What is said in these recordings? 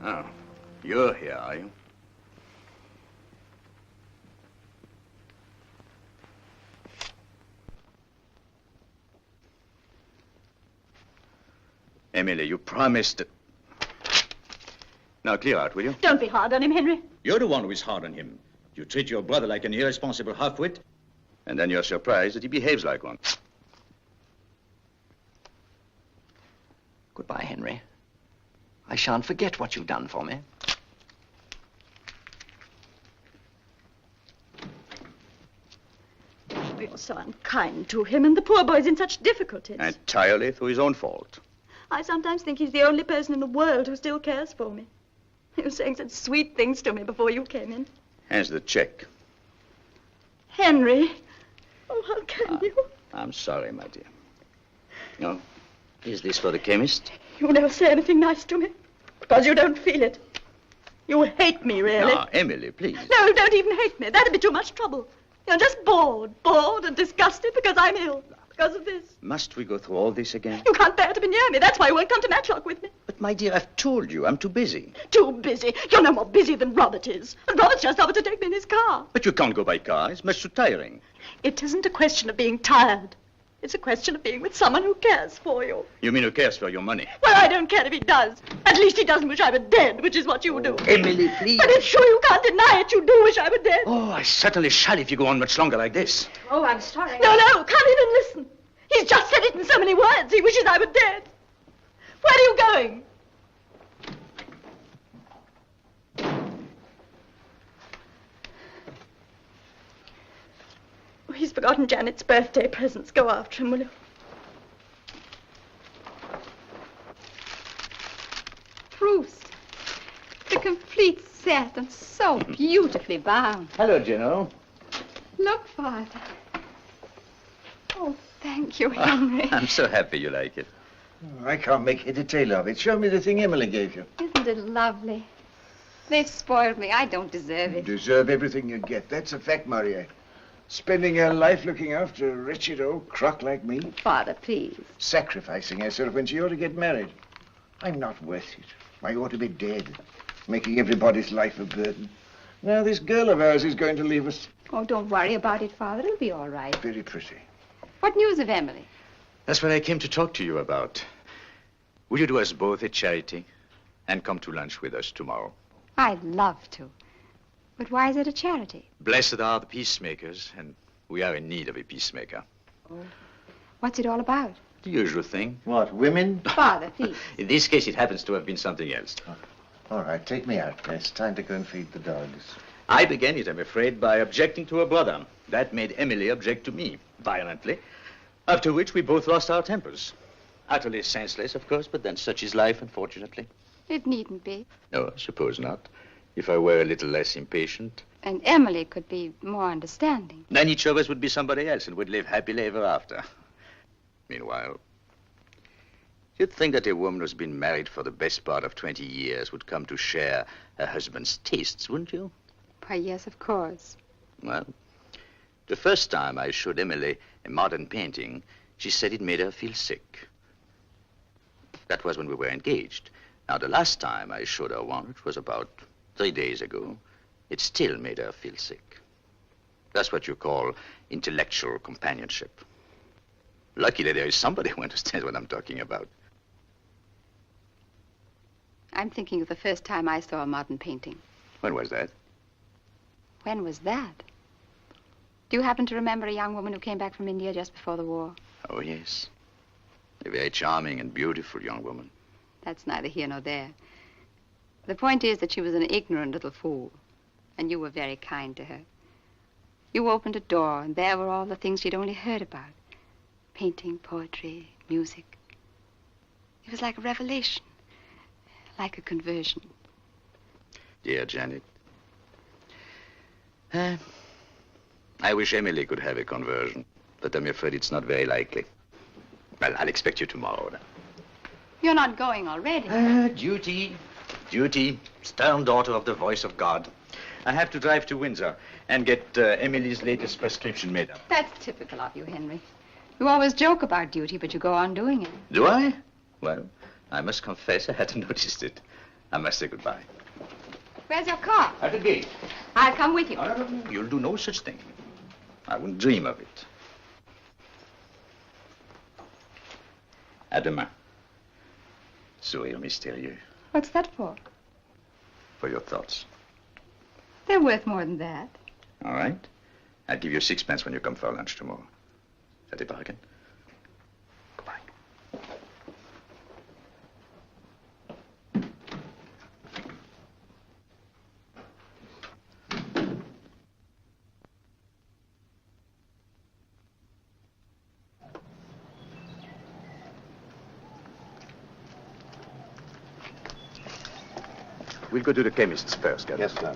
Oh, you're here, are you? Emilie, you promised... Now, clear out, will you? Don't be hard on him, Henry. You're the one who is hard on him. You treat your brother like an irresponsible half-wit, and then you're surprised that he behaves like one. Goodbye, Henry. I shan't forget what you've done for me. You're so unkind to him, and the poor boy's in such difficulties. Entirely through his own fault. I sometimes think he's the only person in the world who still cares for me. He was saying such sweet things to me before you came in. Here's the check. Henry. Oh, how can you? I'm sorry, my dear. No. Is this for the chemist? You never say anything nice to me, because you don't feel it. You hate me, really. No, Emilie, please. No, don't even hate me. That'd be too much trouble. You're just bored and disgusted because I'm ill, because of this. Must we go through all this again? You can't bear to be near me. That's why you won't come to Matlock with me. But, my dear, I've told you, I'm too busy. Too busy? You're no more busy than Robert is. And Robert's just offered to take me in his car. But you can't go by car. It's much too tiring. It isn't a question of being tired. It's a question of being with someone who cares for you. You mean who cares for your money? Well, I don't care if he does. At least he doesn't wish I were dead, which is what you do. Emilie, please. But it's true, you can't deny it. You do wish I were dead. Oh, I certainly shall if you go on much longer like this. Oh, I'm sorry. No, can't even listen. He's just said it in so many words. He wishes I were dead. Where are you going? Oh, he's forgotten Janet's birthday presents. Go after him, will you? Proust. The complete set and so beautifully bound. Hello, General. Look, Father. Oh, thank you, Henry. I'm so happy you like it. Oh, I can't make head or tail of it. Show me the thing Emilie gave you. Isn't it lovely? They've spoiled me. I don't deserve You it. deserve everything you get. That's a fact, Morier. Spending her life looking after a wretched old crock like me. Father, please. Sacrificing herself when she ought to get married. I'm not worth it. I ought to be dead. Making everybody's life a burden. Now this girl of ours is going to leave us. Oh, don't worry about it, Father. It'll be all right. Very pretty. What news of Emily? That's what I came to talk to you about. Will you do us both a charity and come to lunch with us tomorrow? I'd love to. But why is it a charity? Blessed are the peacemakers, and we are in need of a peacemaker. Oh. What's it all about? The usual thing. What, women? Father, please. In this case, it happens to have been something else. All right, take me out. It's time to go and feed the dogs. I began it, I'm afraid, by objecting to her brother. That made Emilie object to me, violently. After which we both lost our tempers. Utterly senseless, of course, but then such is life, unfortunately. It needn't be. No, I suppose not. If I were a little less impatient. And Emily could be more understanding. Then each of us would be somebody else and would live happily ever after. Meanwhile, you'd think that a woman who's been married for the best part of 20 years would come to share her husband's tastes, wouldn't you? Why, yes, of course. Well, the first time I showed Emilie a modern painting, she said it made her feel sick. That was when we were engaged. Now, the last time I showed her one, which was about 3 days ago, it still made her feel sick. That's what you call intellectual companionship. Luckily, there is somebody who understands what I'm talking about. I'm thinking of the first time I saw a modern painting. When was that? When was that? Do you happen to remember a young woman who came back from India just before the war? Oh, yes. A very charming and beautiful young woman. That's neither here nor there. The point is that she was an ignorant little fool, and you were very kind to her. You opened a door, and there were all the things she'd only heard about. Painting, poetry, music. It was like a revelation, like a conversion. Dear Janet. I wish Emilie could have a conversion, but I'm afraid it's not very likely. Well, I'll expect you tomorrow. You're not going already. Duty. Duty. Stern daughter of the voice of God. I have to drive to Windsor and get Emilie's latest prescription made up. That's typical of you, Henry. You always joke about duty, but you go on doing it. Do I? Well, I must confess I hadn't noticed it. I must say goodbye. Where's your car? At the gate. I'll come with you. No. You'll do no such thing. I wouldn't dream of it. À demain. Sourire mystérieux. What's that for? For your thoughts. They're worth more than that. All right. I'll give you 6 pence when you come for lunch tomorrow. Is that a bargain? Goodbye. We'll go to the chemist's first, Captain. Yes, sir.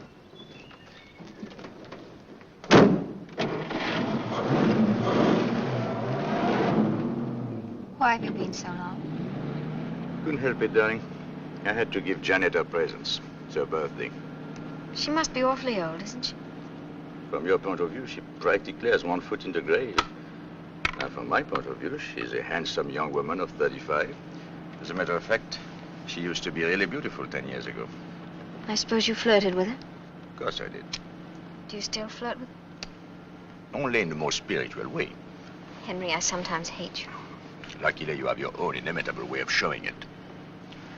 Why have you been so long? Couldn't help it, darling. I had to give Janet her presents. It's her birthday. She must be awfully old, isn't she? From your point of view, she practically has 1 foot in the grave. Now, from my point of view, she's a handsome young woman of 35. As a matter of fact, she used to be really beautiful 10 years ago. I suppose you flirted with her? Of course I did. Do you still flirt with her? Only in the most spiritual way. Henry, I sometimes hate you. Luckily, you have your own inimitable way of showing it.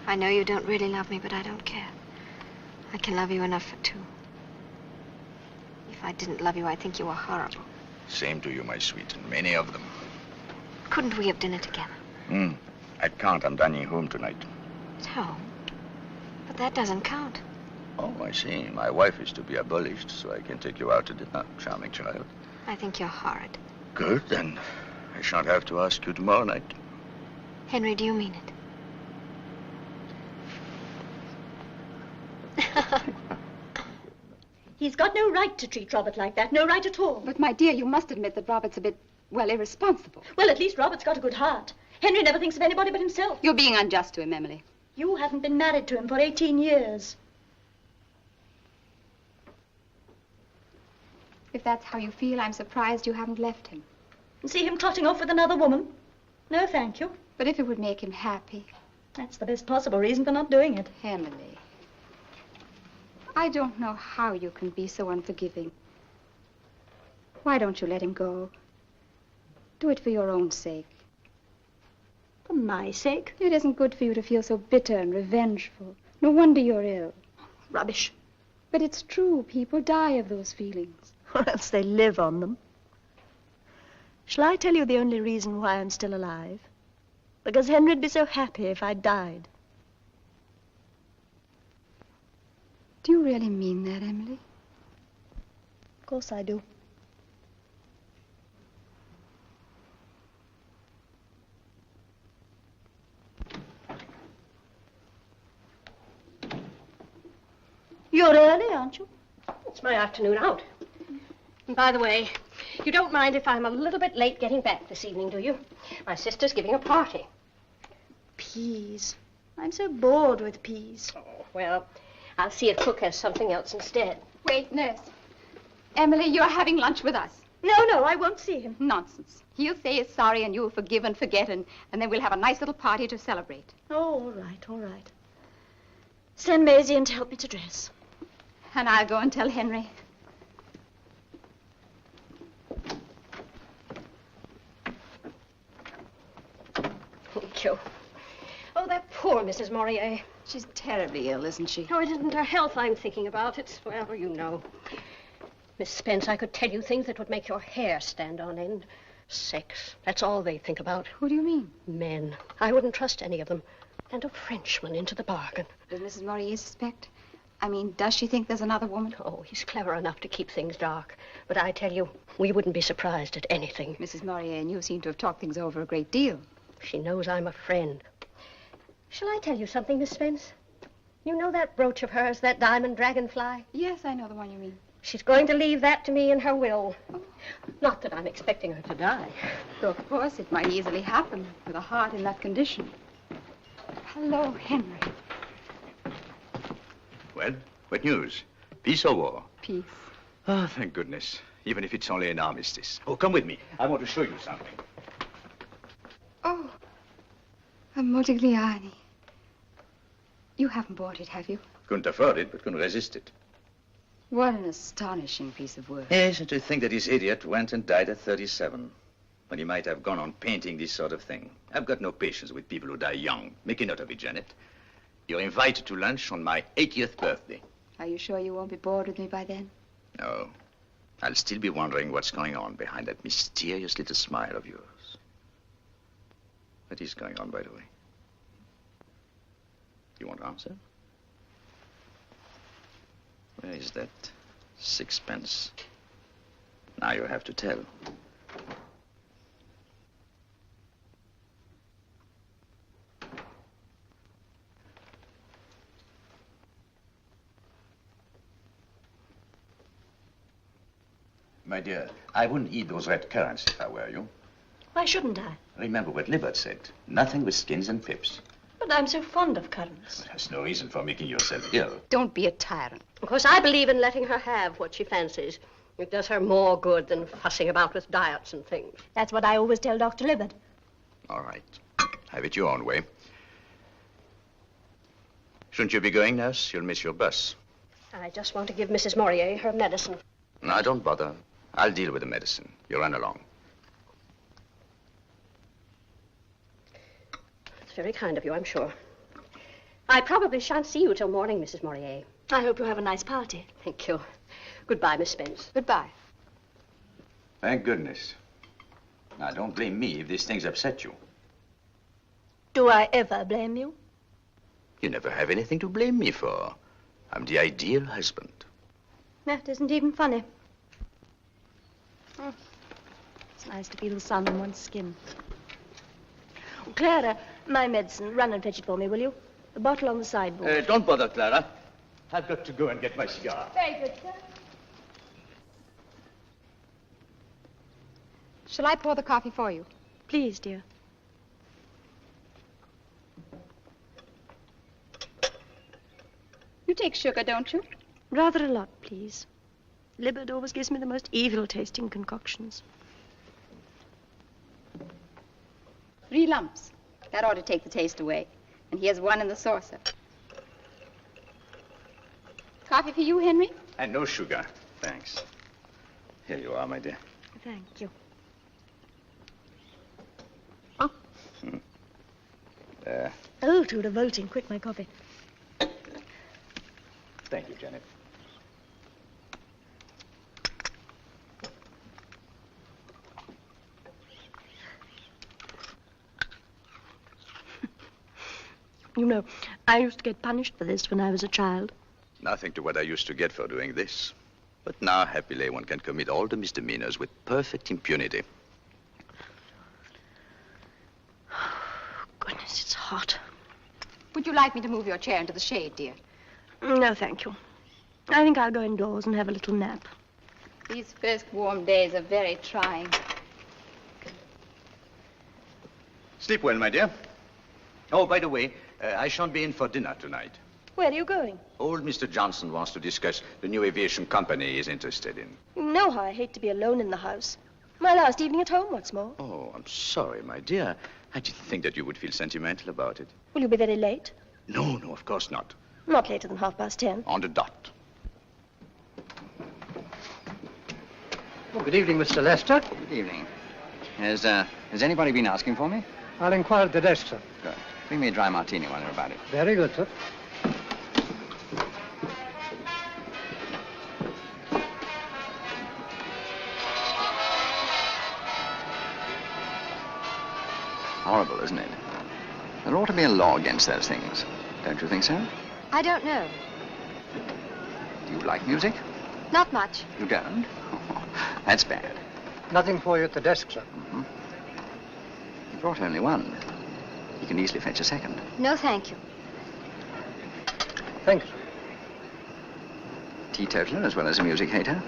I know you don't really love me, but I don't care. I can love you enough for two. If I didn't love you, I'd think you were horrible. Same to you, my sweet, and many of them. Couldn't we have dinner together? I can't. I'm dining home tonight. At home? But that doesn't count. Oh, I see. My wife is to be abolished, so I can take you out to dinner. Charming child. I think you're horrid. Good, then. I shan't have to ask you tomorrow night. Henry, do you mean it? He's got no right to treat Robert like that. No right at all. But, my dear, you must admit that Robert's a bit, well, irresponsible. Well, at least Robert's got a good heart. Henry never thinks of anybody but himself. You're being unjust to him, Emily. You haven't been married to him for 18 years. If that's how you feel, I'm surprised you haven't left him. And see him trotting off with another woman? No, thank you. But if it would make him happy. That's the best possible reason for not doing it. Emily, I don't know how you can be so unforgiving. Why don't you let him go? Do it for your own sake. For my sake? It isn't good for you to feel so bitter and revengeful. No wonder you're ill. Rubbish. But it's true. People die of those feelings. Or else they live on them. Shall I tell you the only reason why I'm still alive? Because Henry'd be so happy if I died. Do you really mean that, Emily? Of course I do. You're early, aren't you? It's my afternoon out. And by the way, you don't mind if I'm a little bit late getting back this evening, do you? My sister's giving a party. Peas. I'm so bored with peas. Oh, well, I'll see if Cook has something else instead. Wait, nurse. Emily, you're having lunch with us. No, I won't see him. Nonsense. He'll say he's sorry and you'll forgive and forget and then we'll have a nice little party to celebrate. Oh, all right. Send Maisie in to help me to dress. And I'll go and tell Henry. Thank you. Oh, that poor Mrs. Morié. She's terribly ill, isn't she? Oh, it isn't her health I'm thinking about. It's, well, you know. Miss Spence, I could tell you things that would make your hair stand on end. Sex. That's all they think about. Who do you mean? Men. I wouldn't trust any of them. And a Frenchman into the bargain. Does Mrs. Morié suspect? I mean, does she think there's another woman? Oh, he's clever enough to keep things dark. But I tell you, we wouldn't be surprised at anything. Mrs. Morié and you seem to have talked things over a great deal. She knows I'm a friend. Shall I tell you something, Miss Spence? You know that brooch of hers, that diamond dragonfly? Yes, I know the one you mean. She's going to leave that to me in her will. Oh. Not that I'm expecting her to die. Though, of course, it might easily happen with a heart in that condition. Hello, Henry. Well, what news? Peace or war? Peace. Oh, thank goodness. Even if it's only an armistice. Oh, come with me. I want to show you something. Oh, a Modigliani. You haven't bought it, have you? Couldn't afford it, but couldn't resist it. What an astonishing piece of work. Yes, and to think that this idiot went and died at 37. When he might have gone on painting this sort of thing. I've got no patience with people who die young. Make a note of it, Janet. You're invited to lunch on my 80th birthday. Are you sure you won't be bored with me by then? No. I'll still be wondering what's going on behind that mysterious little smile of yours. What is going on, by the way? You won't answer? Where is that sixpence? Now you have to tell. My dear, I wouldn't eat those red currants if I were you. Why shouldn't I? Remember what Libert said. Nothing with skins and pips. But I'm so fond of currants. But there's no reason for making yourself ill. Don't be a tyrant. Of course, I believe in letting her have what she fancies. It does her more good than fussing about with diets and things. That's what I always tell Dr. Libert. All right. Have it your own way. Shouldn't you be going, nurse? You'll miss your bus. I just want to give Mrs. Morié her medicine. No, don't bother. I'll deal with the medicine. You run along. It's very kind of you, I'm sure. I probably shan't see you till morning, Mrs. Morié. I hope you have a nice party. Thank you. Goodbye, Miss Spence. Goodbye. Thank goodness. Now, don't blame me if these things upset you. Do I ever blame you? You never have anything to blame me for. I'm the ideal husband. That isn't even funny. Oh, it's nice to feel the sun on one's skin. Clara, my medicine. Run and fetch it for me, will you? The bottle on the sideboard. Don't bother, Clara. I've got to go and get my cigar. Very good, sir. Shall I pour the coffee for you? Please, dear. You take sugar, don't you? Rather a lot, please. Libert always gives me the most evil-tasting concoctions. 3 lumps. That ought to take the taste away. And here's 1 in the saucer. Coffee for you, Henry? And no sugar. Thanks. Here you are, my dear. Thank you. Oh, too revolting. Quick, my coffee. Thank you, Janet. You know, I used to get punished for this when I was a child. Nothing to what I used to get for doing this. But now, happily, one can commit all the misdemeanors with perfect impunity. Goodness, it's hot. Would you like me to move your chair into the shade, dear? No, thank you. I think I'll go indoors and have a little nap. These first warm days are very trying. Sleep well, my dear. Oh, by the way, I shan't be in for dinner tonight. Where are you going? Old Mr. Johnson wants to discuss the new aviation company he's interested in. You know how I hate to be alone in the house. My last evening at home, what's more. Oh, I'm sorry, my dear. I didn't think that you would feel sentimental about it. Will you be very late? No, of course not. Not later than 10:30. On the dot. Oh, good evening, Mr. Lester. Good evening. Has anybody been asking for me? I'll inquire at the desk, sir. Good. Bring me a dry martini while you're about it. Very good, sir. Horrible, isn't it? There ought to be a law against those things. Don't you think so? I don't know. Do you like music? Not much. You don't? That's bad. Nothing for you at the desk, sir. Mm-hmm. You brought only 1. You can easily fetch a second. No, thank you. Thank you, sir. Teetotaler as well as a music hater.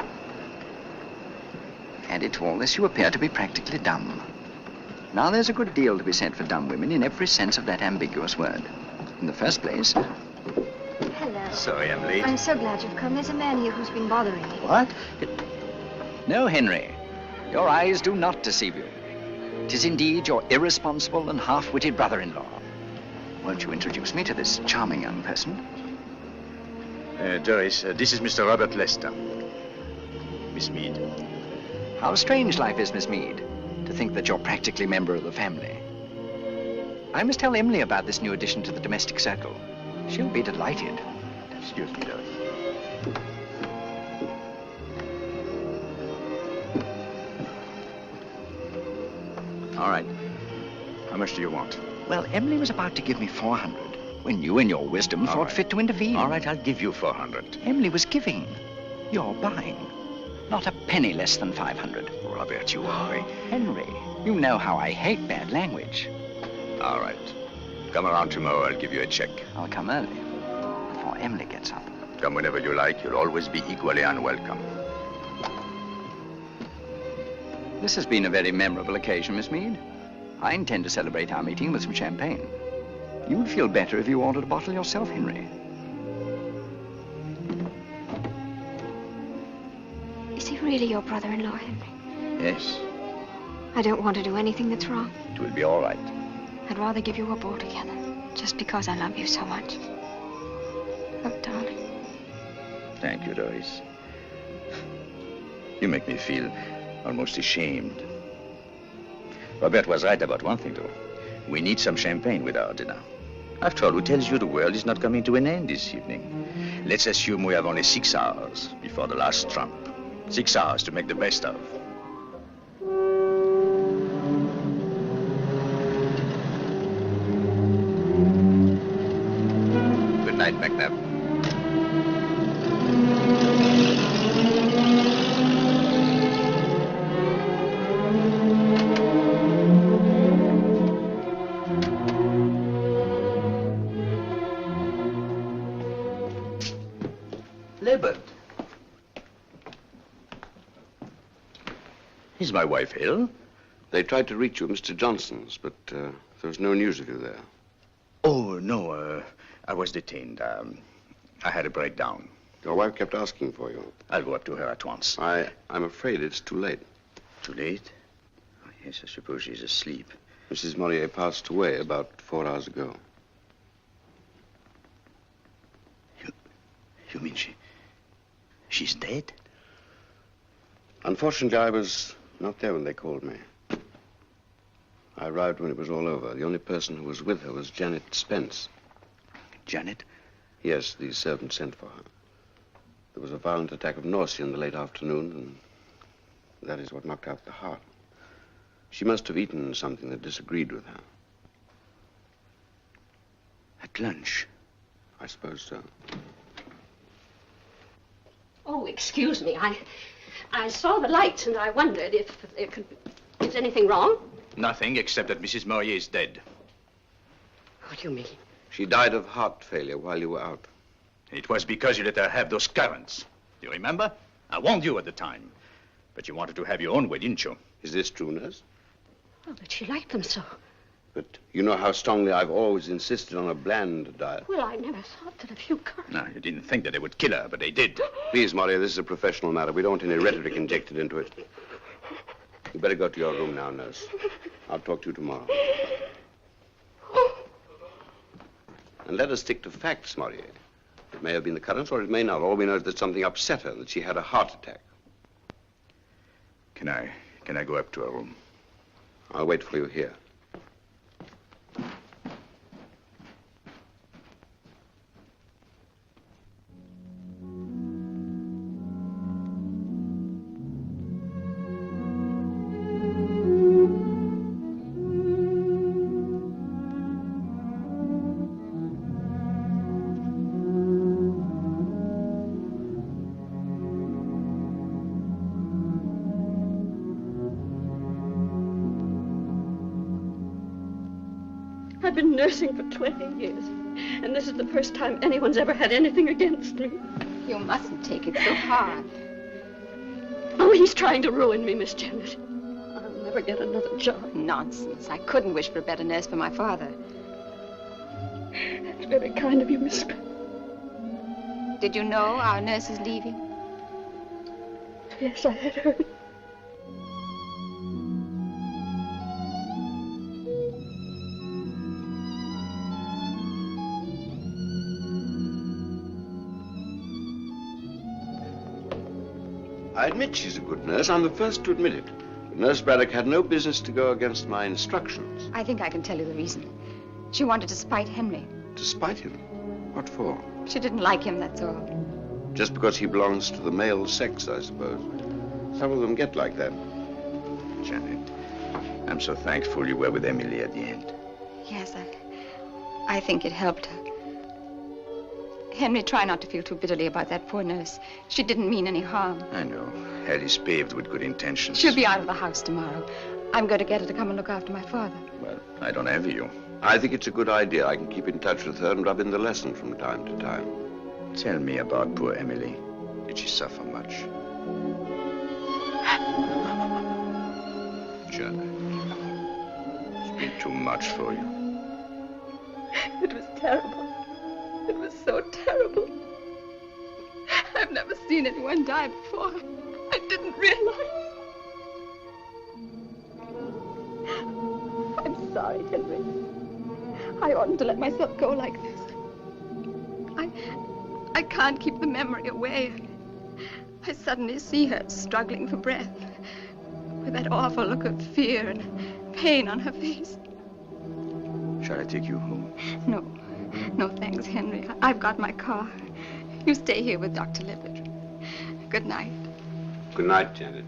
Added to all this, you appear to be practically dumb. Now, there's a good deal to be said for dumb women in every sense of that ambiguous word. In the first place... Hello. Sorry I'm late. I'm so glad you've come. There's a man here who's been bothering me. What? No, Henry. Your eyes do not deceive you. 'Tis indeed your irresponsible and half-witted brother-in-law. Won't you introduce me to this charming young person? Doris, this is Mr. Robert Lester. Miss Mead. How strange life is, Miss Mead, to think that you're practically a member of the family. I must tell Emily about this new addition to the domestic circle. She'll be delighted. Excuse me, Doris. All right. How much do you want? Well, Emily was about to give me 400 when you, in your wisdom, thought fit to intervene. All right, I'll give you 400. Emily was giving. You're buying. Not a penny less than 500. Robert, you are a... Henry, you know how I hate bad language. All right. Come around tomorrow, I'll give you a check. I'll come early, before Emily gets up. Come whenever you like. You'll always be equally unwelcome. This has been a very memorable occasion, Miss Mead. I intend to celebrate our meeting with some champagne. You'd feel better if you ordered a bottle yourself, Henry. Is he really your brother-in-law, Henry? Yes, I don't want to do anything that's wrong. it will be all right. I'd rather give you up altogether, just because I love you so much. Oh, darling. Thank you, Doris. You make me feel almost ashamed. Robert was right about one thing, though. We need some champagne with our dinner. After all, who tells you the world is not coming to an end this evening? Let's assume we have only 6 hours before the last trump. 6 hours to make the best of. Good night, McNabb. Labor. Is my wife ill? They tried to reach you at Mr. Johnson's, but there was no news of you there. Oh, no, I was detained. I had a breakdown. Your wife kept asking for you. I'll go up to her at once. I'm afraid it's too late. Too late? Oh, yes, I suppose she's asleep. Mrs. Morié passed away about 4 hours ago. You mean she's dead? Unfortunately, I was not there when they called me. I arrived when it was all over. The only person who was with her was Janet Spence. Janet? Yes, the servant sent for her. There was a violent attack of nausea in the late afternoon, and that is what knocked out the heart. She must have eaten something that disagreed with her. At lunch? I suppose so. Oh, excuse me. I saw the lights and I wondered if there could be... Is anything wrong? Nothing, except that Mrs. Morié is dead. What do you mean? She died of heart failure while you were out. It was because you let her have those currants. Do you remember? I warned you at the time. But you wanted to have your own way, didn't you? Is this true, nurse? Oh, but she liked them so. But you know how strongly I've always insisted on a bland diet. Well, I never thought that a few currants... No, you didn't think that they would kill her, but they did. Please, Morié, this is a professional matter. We don't want any rhetoric injected into it. You better go to your room now, nurse. I'll talk to you tomorrow. And let us stick to facts, Morié. It may have been the currants, or it may not. All we know is that something upset her, that she had a heart attack. Can I go up to her room? I'll wait for you here. I've been nursing for 20 years, and this is the first time anyone's ever had anything against me. You mustn't take it so hard. Oh, he's trying to ruin me, Miss Janet. I'll never get another job. Nonsense. I couldn't wish for a better nurse for my father. It's very kind of you, Miss Spence. Did you know our nurse is leaving? Yes, I had heard. I admit she's a good nurse. I'm the first to admit it. But Nurse Braddock had no business to go against my instructions. I think I can tell you the reason. She wanted to spite Henry. To spite him? What for? She didn't like him, that's all. Just because he belongs to the male sex, I suppose. Some of them get like that. Janet, I'm so thankful you were with Emilie at the end. Yes, I think it helped her. Henry, try not to feel too bitterly about that poor nurse. She didn't mean any harm. I know. Hell is paved with good intentions. She'll be out of the house tomorrow. I'm going to get her to come and look after my father. Well, I don't envy you. I think it's a good idea. I can keep in touch with her and rub in the lesson from time to time. Tell me about poor Emilie. Did she suffer much? Janet, it's been too much for you. It was terrible. It was so terrible. I've never seen anyone die before. I didn't realize. I'm sorry, Henry. I oughtn't to let myself go like this. I can't keep the memory away. I suddenly see her struggling for breath, with that awful look of fear and pain on her face. Shall I take you home? No, thanks, Henry. I've got my car. You stay here with Dr. Lippert. Good night. Good night, Janet.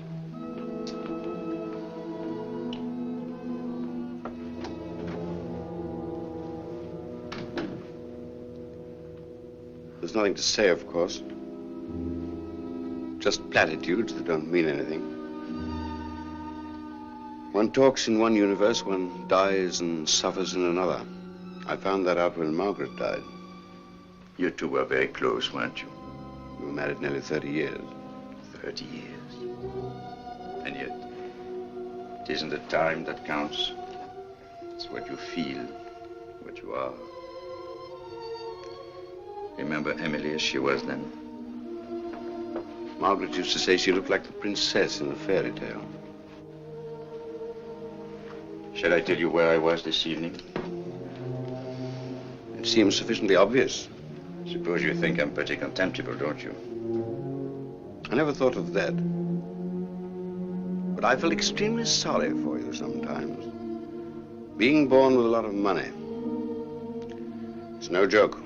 There's nothing to say, of course. Just platitudes that don't mean anything. One talks in one universe, one dies and suffers in another. I found that out when Margaret died. You two were very close, weren't you? We were married nearly 30 years. 30 years. And yet, it isn't the time that counts. It's what you feel, what you are. Remember Emilie as she was then? Margaret used to say she looked like the princess in a fairy tale. Shall I tell you where I was this evening? It seems sufficiently obvious. Suppose you think I'm pretty contemptible, don't you? I never thought of that. But I feel extremely sorry for you sometimes. Being born with a lot of money. It's no joke.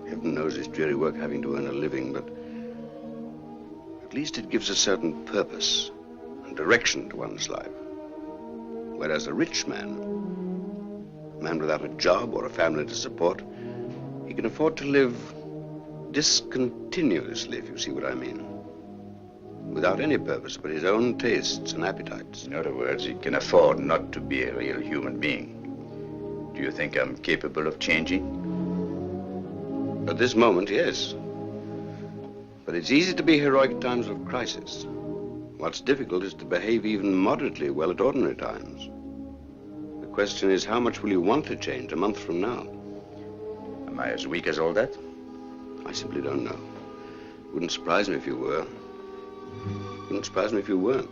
Heaven knows it's dreary work having to earn a living, but at least it gives a certain purpose and direction to one's life. Whereas a rich man, a man without a job or a family to support, he can afford to live discontinuously, if you see what I mean. Without any purpose but his own tastes and appetites. In other words, he can afford not to be a real human being. Do you think I'm capable of changing? At this moment, yes. But it's easy to be heroic at times of crisis. What's difficult is to behave even moderately well at ordinary times. The question is, how much will you want to change a month from now? Am I as weak as all that? I simply don't know. Wouldn't surprise me if you were. Wouldn't surprise me if you weren't.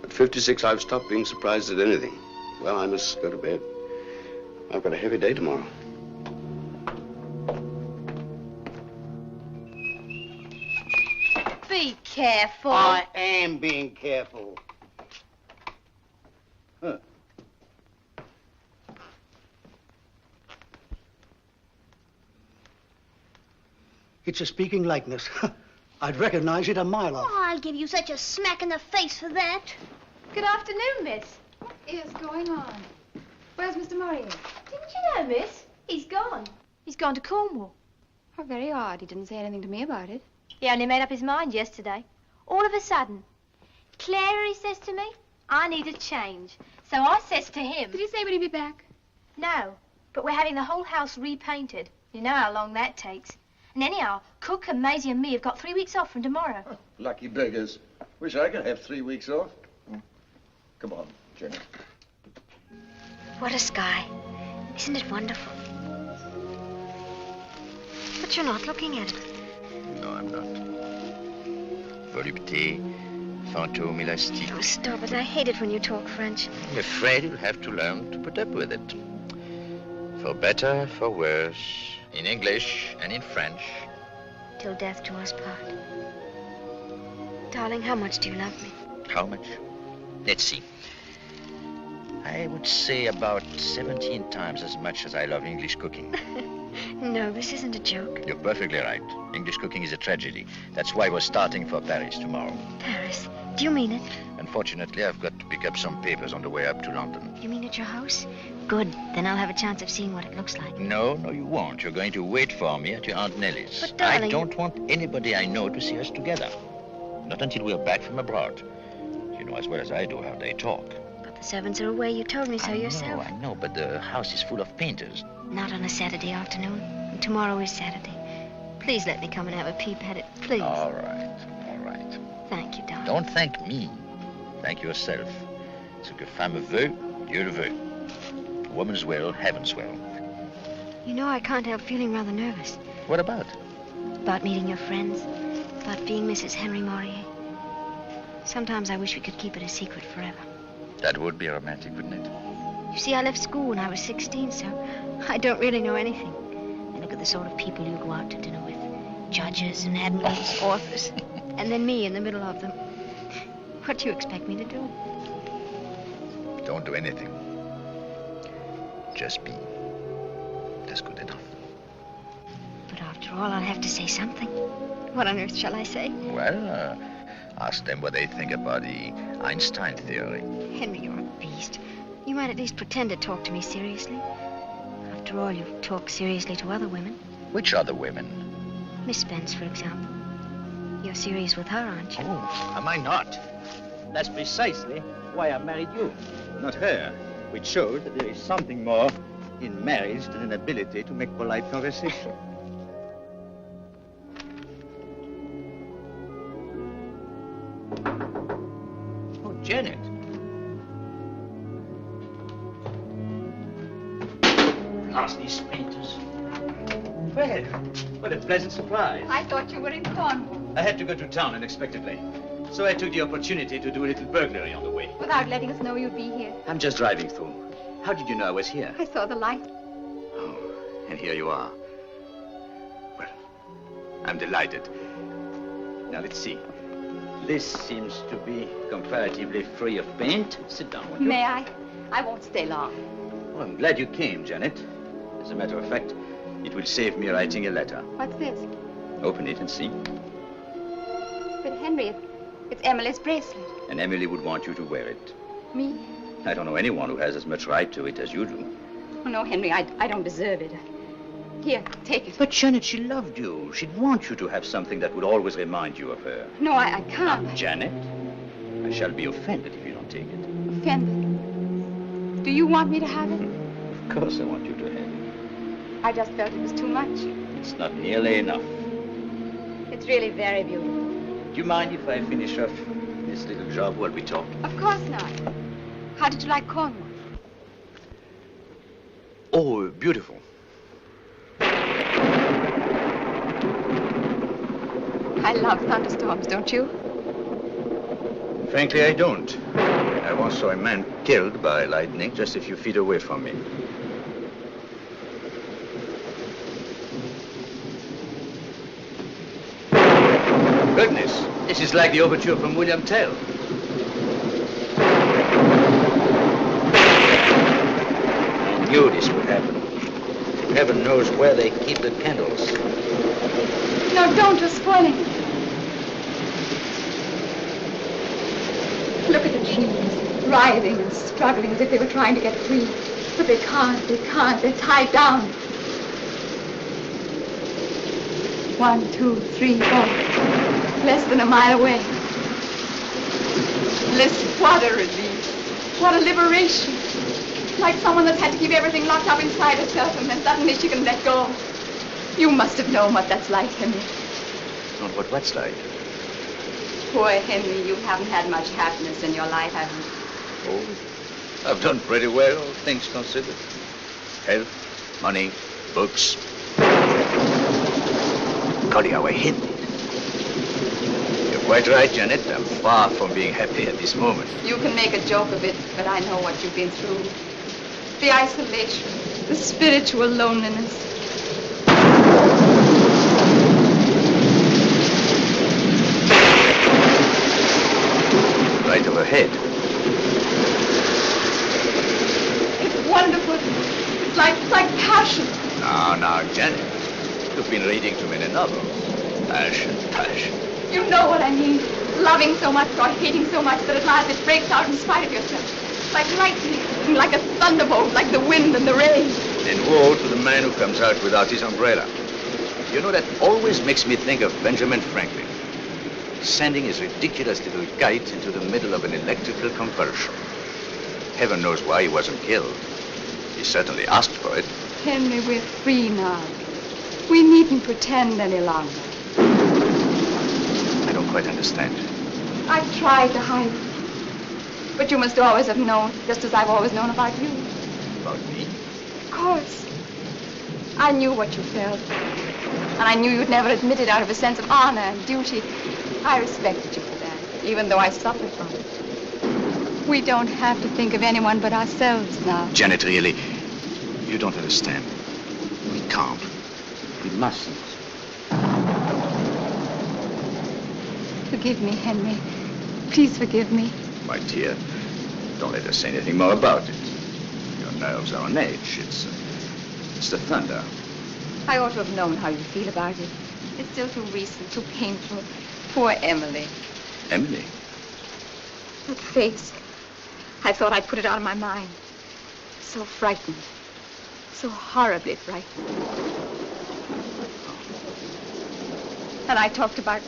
At 56, I've stopped being surprised at anything. Well, I must go to bed. I've got a heavy day tomorrow. Be careful. I am being careful. Huh. It's a speaking likeness. I'd recognize it a mile off. Oh, I'll give you such a smack in the face for that. Good afternoon, miss. What is going on? Where's Mr. Morier? Didn't you know, miss? He's gone. He's gone to Cornwall. How very odd. He didn't say anything to me about it. He only made up his mind yesterday. All of a sudden. Clara, he says to me, I need a change. So I says to him... Did he say would he be back? No, but we're having the whole house repainted. You know how long that takes. And anyhow, Cook and Maisie and me have got 3 weeks off from tomorrow. Oh, lucky beggars. Wish I could have 3 weeks off. Come on, Jenny. What a sky. Isn't it wonderful? But you're not looking at it. No, I'm not. Volupté, fantôme élastique. Oh, stop it. I hate it when you talk French. I'm afraid you'll have to learn to put up with it. For better, for worse, in English and in French. Till death do us part. Darling, how much do you love me? How much? Let's see. I would say about 17 times as much as I love English cooking. No, this isn't a joke. You're perfectly right. English cooking is a tragedy. That's why we're starting for Paris tomorrow. Paris? Do you mean it? Unfortunately, I've got to pick up some papers on the way up to London. You mean at your house? Good. Then I'll have a chance of seeing what it looks like. No, you won't. You're going to wait for me at your Aunt Nellie's. But, darling... I don't want anybody I know to see us together. Not until we're back from abroad. You know as well as I do how they talk. But the servants are away. You told me so yourself. I know, but the house is full of painters. Not on a Saturday afternoon. And tomorrow is Saturday. Please let me come and have a peep at it. Please. All right. Thank you, darling. Don't thank me. Thank yourself. Ce que femme veut, Dieu le veut. A woman's will, heaven's will. You know, I can't help feeling rather nervous. What about? About meeting your friends. About being Mrs. Hένρι Μοριέ. Sometimes I wish we could keep it a secret forever. That would be romantic, wouldn't it? You see, I left school when I was 16, so I don't really know anything. And look at the sort of people you go out to dinner with. Judges and admirals, authors. And then me in the middle of them. What do you expect me to do? Don't do anything. Just be. That's good enough. But after all, I'll have to say something. What on earth shall I say? Well, ask them what they think about the Einstein theory. Henry, you're a beast. You might at least pretend to talk to me seriously. After all, you've talked seriously to other women. Which other women? Miss Spence, for example. You're serious with her, aren't you? Oh, am I not? That's precisely why I married you, not her, which shows that there is something more in marriage than an ability to make polite conversation. Oh, Janet. Lost these painters. Well, what a pleasant surprise. I thought you were in Cornwall. I had to go to town unexpectedly, so I took the opportunity to do a little burglary on the way. Without letting us know you'd be here. I'm just driving through. How did you know I was here? I saw the light. Oh, and here you are. Well, I'm delighted. Now, let's see. This seems to be comparatively free of paint. Sit down, won't you? May I? I won't stay long. Well, I'm glad you came, Janet. As a matter of fact, it will save me writing a letter. What's this? Open it and see. But Henry, it's Emily's bracelet. And Emilie would want you to wear it. Me? I don't know anyone who has as much right to it as you do. Oh, no, Henry, I don't deserve it. Here, take it. But Janet, she loved you. She'd want you to have something that would always remind you of her. No, I can't. Janet, I shall be offended if you don't take it. Offended? Do you want me to have it? Of course I want you to have it. I just felt it was too much. It's not nearly enough. It's really very beautiful. Do you mind if I finish off this little job while we talk? Of course not. How did you like Cornwall? Oh, beautiful. I love thunderstorms, don't you? Frankly, I don't. I once saw a man killed by lightning just a few feet away from me. Goodness, this is like the overture from William Tell. I knew this would happen. Heaven knows where they keep the candles. No, don't, you're spoiling. Look at the trees, writhing and struggling as if they were trying to get free. But they can't, they're tied down. 1, 2, 3, 4. Less than a mile away. Listen, what a relief. What a liberation. Like someone that's had to keep everything locked up inside herself and then suddenly she can let go. You must have known what that's like, Henry. Not what what's like. Poor Henry, you haven't had much happiness in your life, have you? Oh, I've done pretty well, all things considered. Health, money, books. Golly, how I hate it. You're quite right, Janet. I'm far from being happy at this moment. You can make a joke of it, but I know what you've been through. The isolation, the spiritual loneliness. novels. Passion, passion. You know what I mean. Loving so much or hating so much that at last it breaks out in spite of yourself. Like lightning, like a thunderbolt, like the wind and the rain. And woe to the man who comes out without his umbrella. You know, that always makes me think of Benjamin Franklin, sending his ridiculous little kite into the middle of an electrical convulsion. Heaven knows why he wasn't killed. He certainly asked for it. Henry, we're free now. We needn't pretend any longer. I don't quite understand. I've tried to hide it. But you must always have known, just as I've always known about you. About me? Of course. I knew what you felt. And I knew you'd never admit it out of a sense of honor and duty. I respected you for that, even though I suffered from it. We don't have to think of anyone but ourselves now. Janet, really, you don't understand. We can't. We mustn't. Forgive me, Henry. Please forgive me. My dear, don't let us say anything more about it. Your nerves are on edge. It's the thunder. I ought to have known how you feel about it. It's still too recent, too painful. Poor Emily. Emily? That face. I thought I'd put it out of my mind. So frightened. So horribly frightened. And I talked about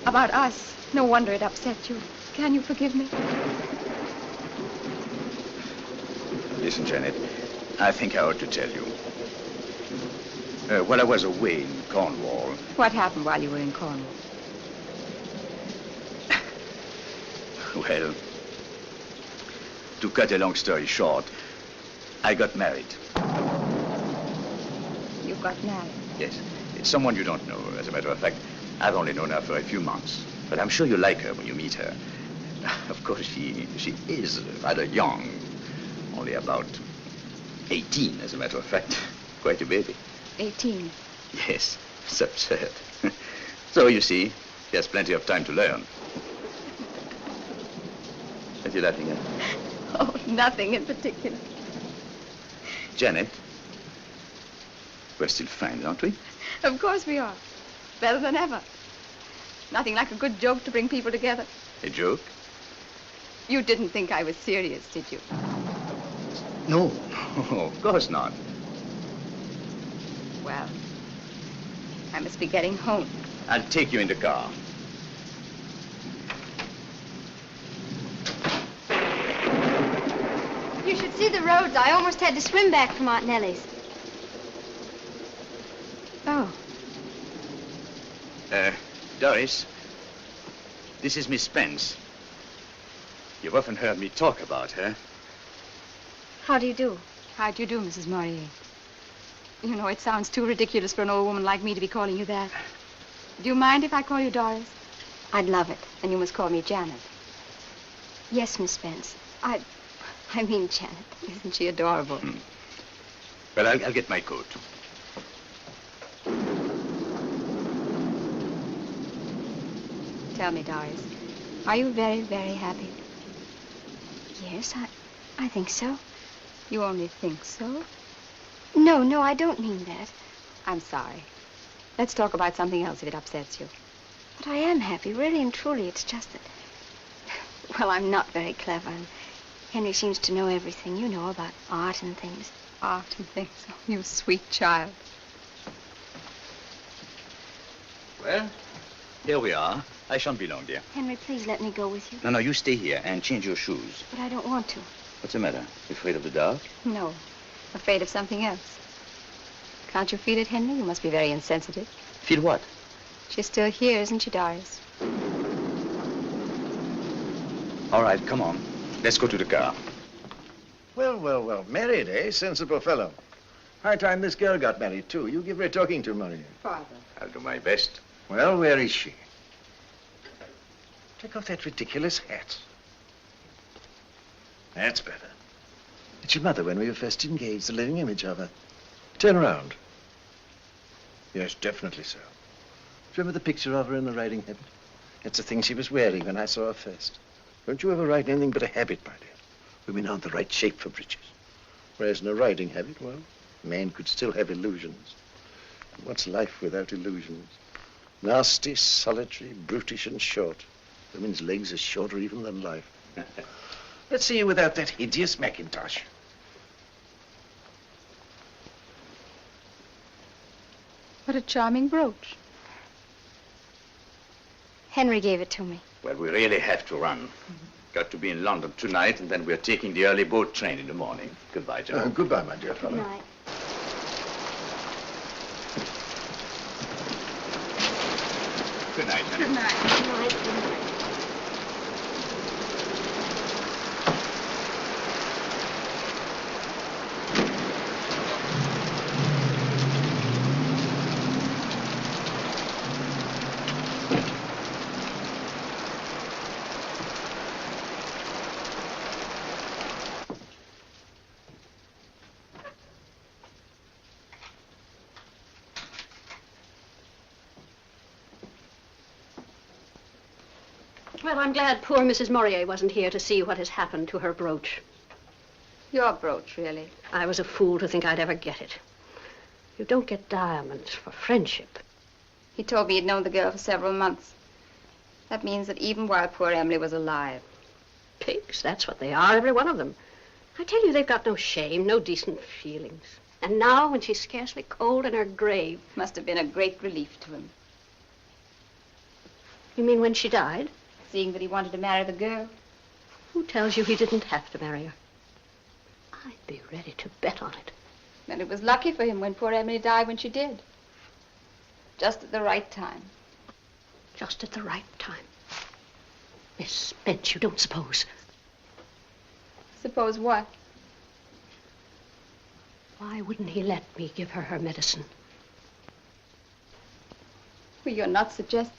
us. No wonder it upset you. Can you forgive me? Listen, Janet, I think I ought to tell you. While I was away in Cornwall... What happened while you were in Cornwall? Well, to cut a long story short, I got married. You got married? Yes. It's someone you don't know. As a matter of fact, I've only known her for a few months. But I'm sure you'll like her when you meet her. Of course, she is rather young. Only about 18, as a matter of fact. Quite a baby. 18? Yes. It's absurd. So, you see, she has plenty of time to learn. What are you laughing at? Oh, nothing in particular. Janet, we're still friends, aren't we? Of course we are. Better than ever. Nothing like a good joke to bring people together. A joke? You didn't think I was serious, did you? No. Oh, of course not. Well, I must be getting home. I'll take you in the car. You should see the roads. I almost had to swim back from Aunt Nellie's. Oh. Doris, this is Miss Spence. You've often heard me talk about her. How do you do? How do you do, Mrs. Morier? You know, it sounds too ridiculous for an old woman like me to be calling you that. Do you mind if I call you Doris? I'd love it. And you must call me Janet. Yes, Miss Spence. I mean Janet. Isn't she adorable? Well, I'll get my coat. Tell me, Doris, are you very, very happy? Yes, I think so. You only think so? No, I don't mean that. I'm sorry. Let's talk about something else if it upsets you. But I am happy, really and truly. It's just that... Well, I'm not very clever, and Henry seems to know everything, you know, about art and things. Art and things? Oh, you sweet child. Well, here we are. I shan't be long, dear. Henry, please let me go with you. No, you stay here and change your shoes. But I don't want to. What's the matter? You afraid of the dark? No, afraid of something else. Can't you feel it, Henry? You must be very insensitive. Feel what? She's still here, isn't she, Doris? All right, come on. Let's go to the car. Well. Married, eh? Sensible fellow. High time this girl got married, too. You give her a talking to, Murray. Father. I'll do my best. Well, where is she? Take off that ridiculous hat. That's better. It's your mother when we were first engaged, the living image of her. Turn around. Yes, definitely so. Do you remember the picture of her in the riding habit? It's the thing she was wearing when I saw her first. Don't you ever ride anything but a habit, my dear. Women aren't the right shape for breeches. Whereas in a riding habit, well, a man could still have illusions. What's life without illusions? Nasty, solitary, brutish and short. Women's legs are shorter even than life. Let's see you without that hideous mackintosh. What a charming brooch. Henry gave it to me. Well, we really have to run. Got to be in London tonight, and then we're taking the early boat train in the morning. Goodbye, Joe. Goodbye, my dear fellow. Good night. Good night, Henry. Good night. Good night. Good night. Well, I'm glad poor Mrs. Morié wasn't here to see what has happened to her brooch. Your brooch, really? I was a fool to think I'd ever get it. You don't get diamonds for friendship. He told me he'd known the girl for several months. That means that even while poor Emily was alive. Pigs, that's what they are, every one of them. I tell you, they've got no shame, no decent feelings. And now, when she's scarcely cold in her grave... Must have been a great relief to him. You mean when she died? Seeing that he wanted to marry the girl. Who tells you he didn't have to marry her? I'd be ready to bet on it. And it was lucky for him when poor Emily died when she did. Just at the right time. Just at the right time. Miss Spence, you don't suppose... Suppose what? Why wouldn't he let me give her her medicine? Well, you're not suggesting...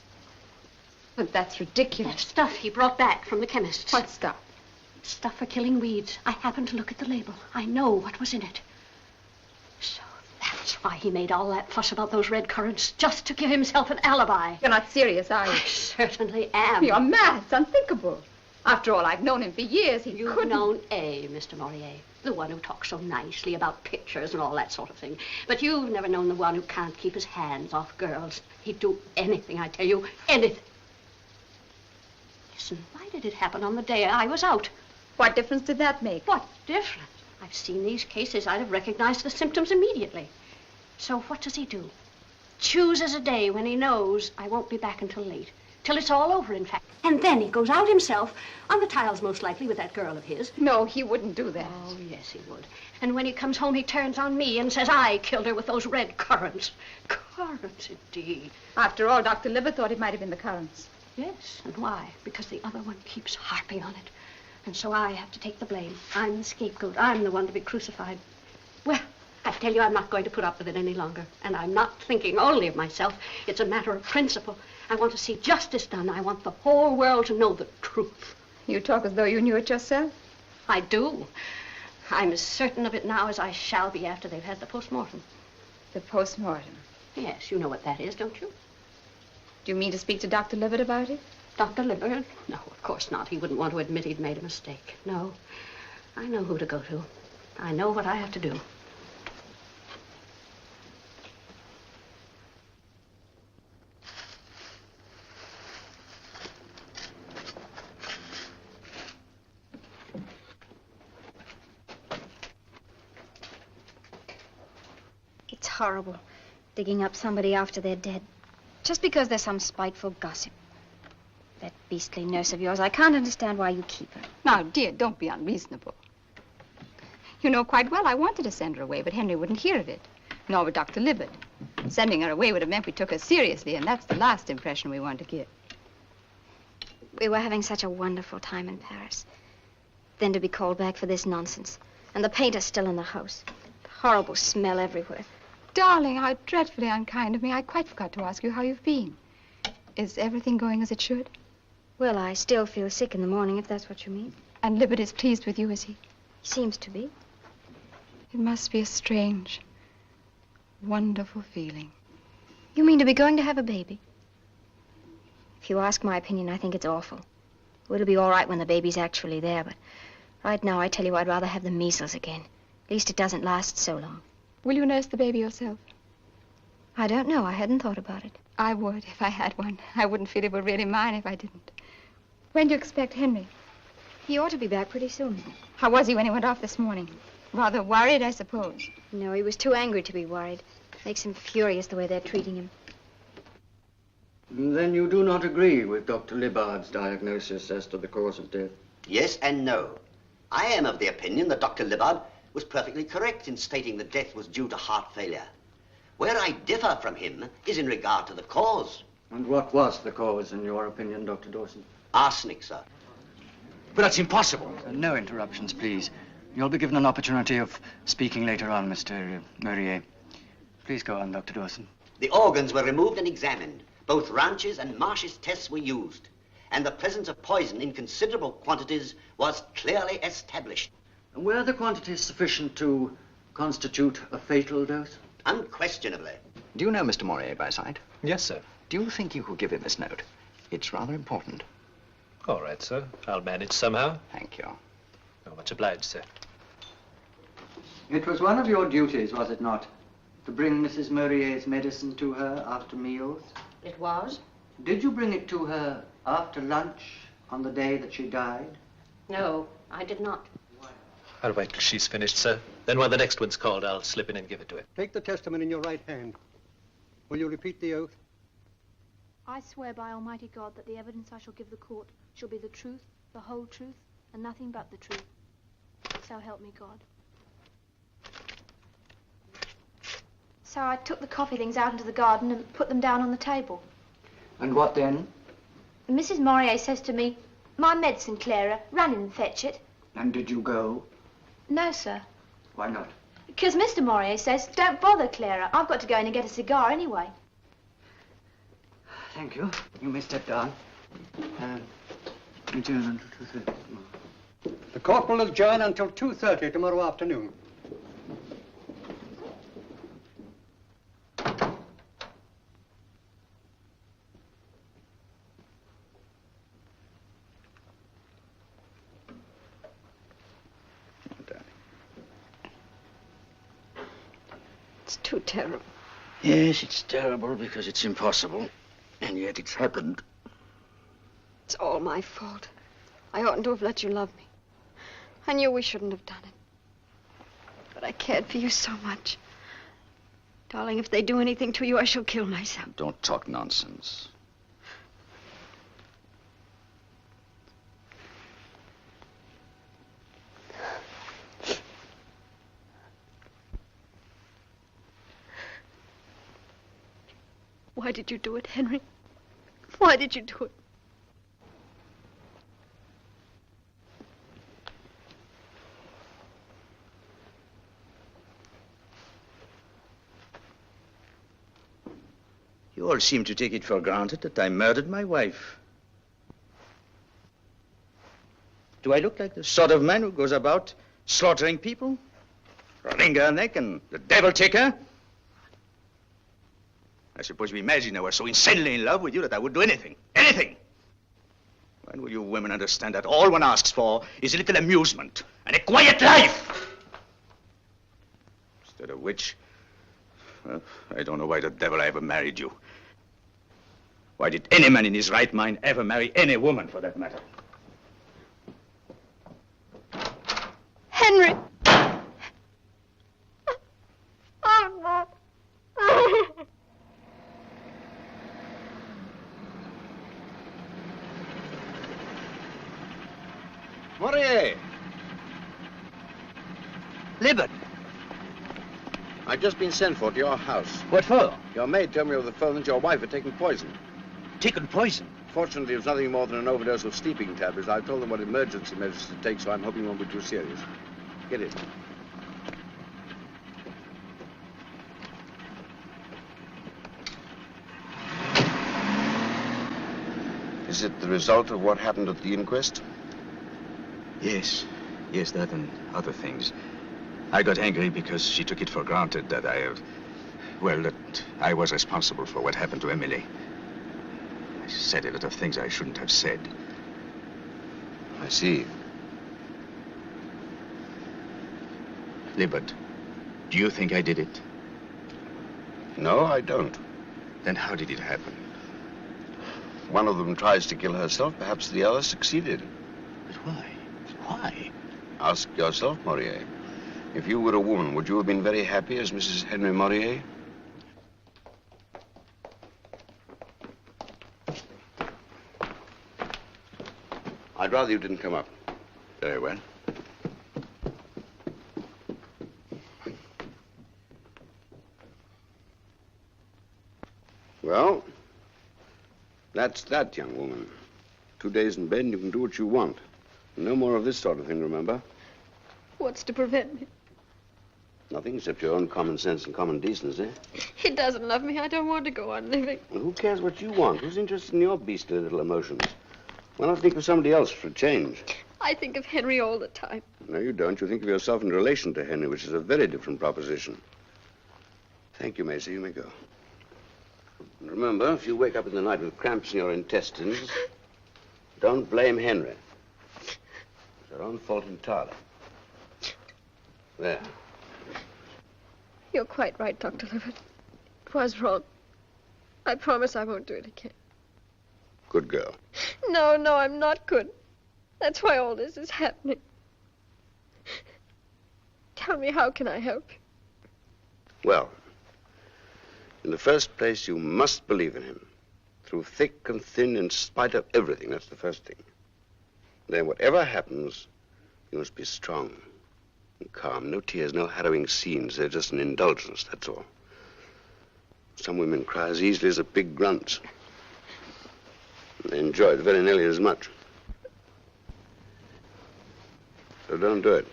But that's ridiculous. That stuff he brought back from the chemist's. What stuff? Stuff for killing weeds. I happened to look at the label. I know what was in it. So that's why he made all that fuss about those red currants, just to give himself an alibi. You're not serious, are you? I certainly am. You're mad. It's unthinkable. After all, I've known him for years. You've known Mr. Morié, the one who talks so nicely about pictures and all that sort of thing. But you've never known the one who can't keep his hands off girls. He'd do anything, I tell you, anything. Listen, why did it happen on the day I was out? What difference did that make? What difference? I've seen these cases. I'd have recognized the symptoms immediately. So what does he do? Chooses a day when he knows I won't be back until late. Till it's all over, in fact. And then he goes out himself, on the tiles most likely, with that girl of his. No, he wouldn't do that. Oh, yes, he would. And when he comes home, he turns on me and says I killed her with those red currants. Currants, indeed. After all, Dr. Liver thought it might have been the currants. Yes, and why? Because the other one keeps harping on it. And so I have to take the blame. I'm the scapegoat. I'm the one to be crucified. Well, I tell you, I'm not going to put up with it any longer. And I'm not thinking only of myself. It's a matter of principle. I want to see justice done. I want the whole world to know the truth. You talk as though you knew it yourself. I do. I'm as certain of it now as I shall be after they've had the post-mortem. The post-mortem? Yes, you know what that is, don't you? Do you mean to speak to Dr. Liver about it? Dr. Liver? No, of course not. He wouldn't want to admit he'd made a mistake. No. I know who to go to. I know what I have to do. It's horrible, digging up somebody after they're dead. Just because there's some spiteful gossip. That beastly nurse of yours, I can't understand why you keep her. Now, dear, don't be unreasonable. You know quite well I wanted to send her away, but Henry wouldn't hear of it. Nor would Dr. Libbard. Sending her away would have meant we took her seriously, and that's the last impression we want to give. We were having such a wonderful time in Paris. Then to be called back for this nonsense. And the painter still in the house. The horrible smell everywhere. Darling, how dreadfully unkind of me. I quite forgot to ask you how you've been. Is everything going as it should? Well, I still feel sick in the morning, if that's what you mean. And Libbard is pleased with you, is he? He seems to be. It must be a strange, wonderful feeling. You mean to be going to have a baby? If you ask my opinion, I think it's awful. It'll be all right when the baby's actually there, but right now, I tell you, I'd rather have the measles again. At least it doesn't last so long. Will you nurse the baby yourself? I don't know. I hadn't thought about it. I would if I had one. I wouldn't feel it were really mine if I didn't. When do you expect Henry? He ought to be back pretty soon. How was he when he went off this morning? Rather worried, I suppose. No, he was too angry to be worried. Makes him furious the way they're treating him. Then you do not agree with Dr. Libbard's diagnosis as to the cause of death? Yes and no. I am of the opinion that Dr. Libbard was perfectly correct in stating that death was due to heart failure. Where I differ from him is in regard to the cause. And what was the cause, in your opinion, Dr. Dawson? Arsenic, sir. But that's impossible. No interruptions, please. You'll be given an opportunity of speaking later on, Mr. Morié. Please go on, Dr. Dawson. The organs were removed and examined. Both Ranch's and Marsh's tests were used. And the presence of poison in considerable quantities was clearly established. And were the quantities sufficient to constitute a fatal dose? Unquestionably. Do you know Mr. Morié by sight? Yes, sir. Do you think you could give him this note? It's rather important. All right, sir. I'll manage somehow. Thank you. Oh, much obliged, sir. It was one of your duties, was it not, to bring Mrs. Morié's medicine to her after meals? It was. Did you bring it to her after lunch on the day that she died? No, I did not. I'll wait till she's finished, sir. Then when the next one's called, I'll slip in and give it to her. Take the testament in your right hand. Will you repeat the oath? I swear by Almighty God that the evidence I shall give the court shall be the truth, the whole truth, and nothing but the truth. So help me God. So I took the coffee things out into the garden and put them down on the table. And what then? Mrs. Morié says to me, "My medicine, Clara, run in and fetch it." And did you go? No, sir. Why not? Because Mr. Morié says, "Don't bother, Clara. I've got to go in and get a cigar anyway." Thank you. You may step down. Adjourn until 2:30. The court will adjourn until 2:30 tomorrow afternoon. It's too terrible. Yes, it's terrible because it's impossible. And yet it's happened. It's all my fault. I oughtn't to have let you love me. I knew we shouldn't have done it. But I cared for you so much. Darling, if they do anything to you, I shall kill myself. Don't talk nonsense. Why did you do it, Henry? Why did you do it? You all seem to take it for granted that I murdered my wife. Do I look like the sort of man who goes about slaughtering people? Wring her neck and the devil take her? I suppose you imagine I was so insanely in love with you that I would do anything. Anything! When will you women understand that all one asks for is a little amusement and a quiet life? Instead of which, well, I don't know why the devil I ever married you. Why did any man in his right mind ever marry any woman, for that matter? Henry! Morié! Libbard! I've just been sent for to your house. What for? Your maid told me over the phone that your wife had taken poison. Taken poison? Fortunately, it was nothing more than an overdose of sleeping tablets. I've told them what emergency measures to take, so I'm hoping it won't be too serious. Get it. Is it the result of what happened at the inquest? Yes. Yes, that and other things. I got angry because she took it for granted that that I was responsible for what happened to Έμιλι. I said a lot of things I shouldn't have said. I see. Libbard, do you think I did it? No, I don't. Then how did it happen? One of them tries to kill herself. Perhaps the other succeeded. But why? Why? Ask yourself, Morier. If you were a woman, would you have been very happy as Mrs. Henry Morier? I'd rather you didn't come up. Very well. Well, that's that, young woman. 2 days in bed and you can do what you want. No more of this sort of thing, remember? What's to prevent me? Nothing except your own common sense and common decency. He doesn't love me. I don't want to go on living. Well, who cares what you want? Who's interested in your beastly little emotions? Why not think of somebody else for a change? I think of Henry all the time. No, you don't. You think of yourself in relation to Henry, which is a very different proposition. Thank you, Macy. You may go. And remember, if you wake up in the night with cramps in your intestines, don't blame Henry. It's your own fault entirely. There. You're quite right, Dr. Libbert. It was wrong. I promise I won't do it again. Good girl. No, I'm not good. That's why all this is happening. Tell me, how can I help you? Well, in the first place, you must believe in him. Through thick and thin, in spite of everything. That's the first thing. Then whatever happens, you must be strong and calm. No tears, no harrowing scenes. They're just an indulgence, that's all. Some women cry as easily as a pig grunts. They enjoy it very nearly as much. So don't do it.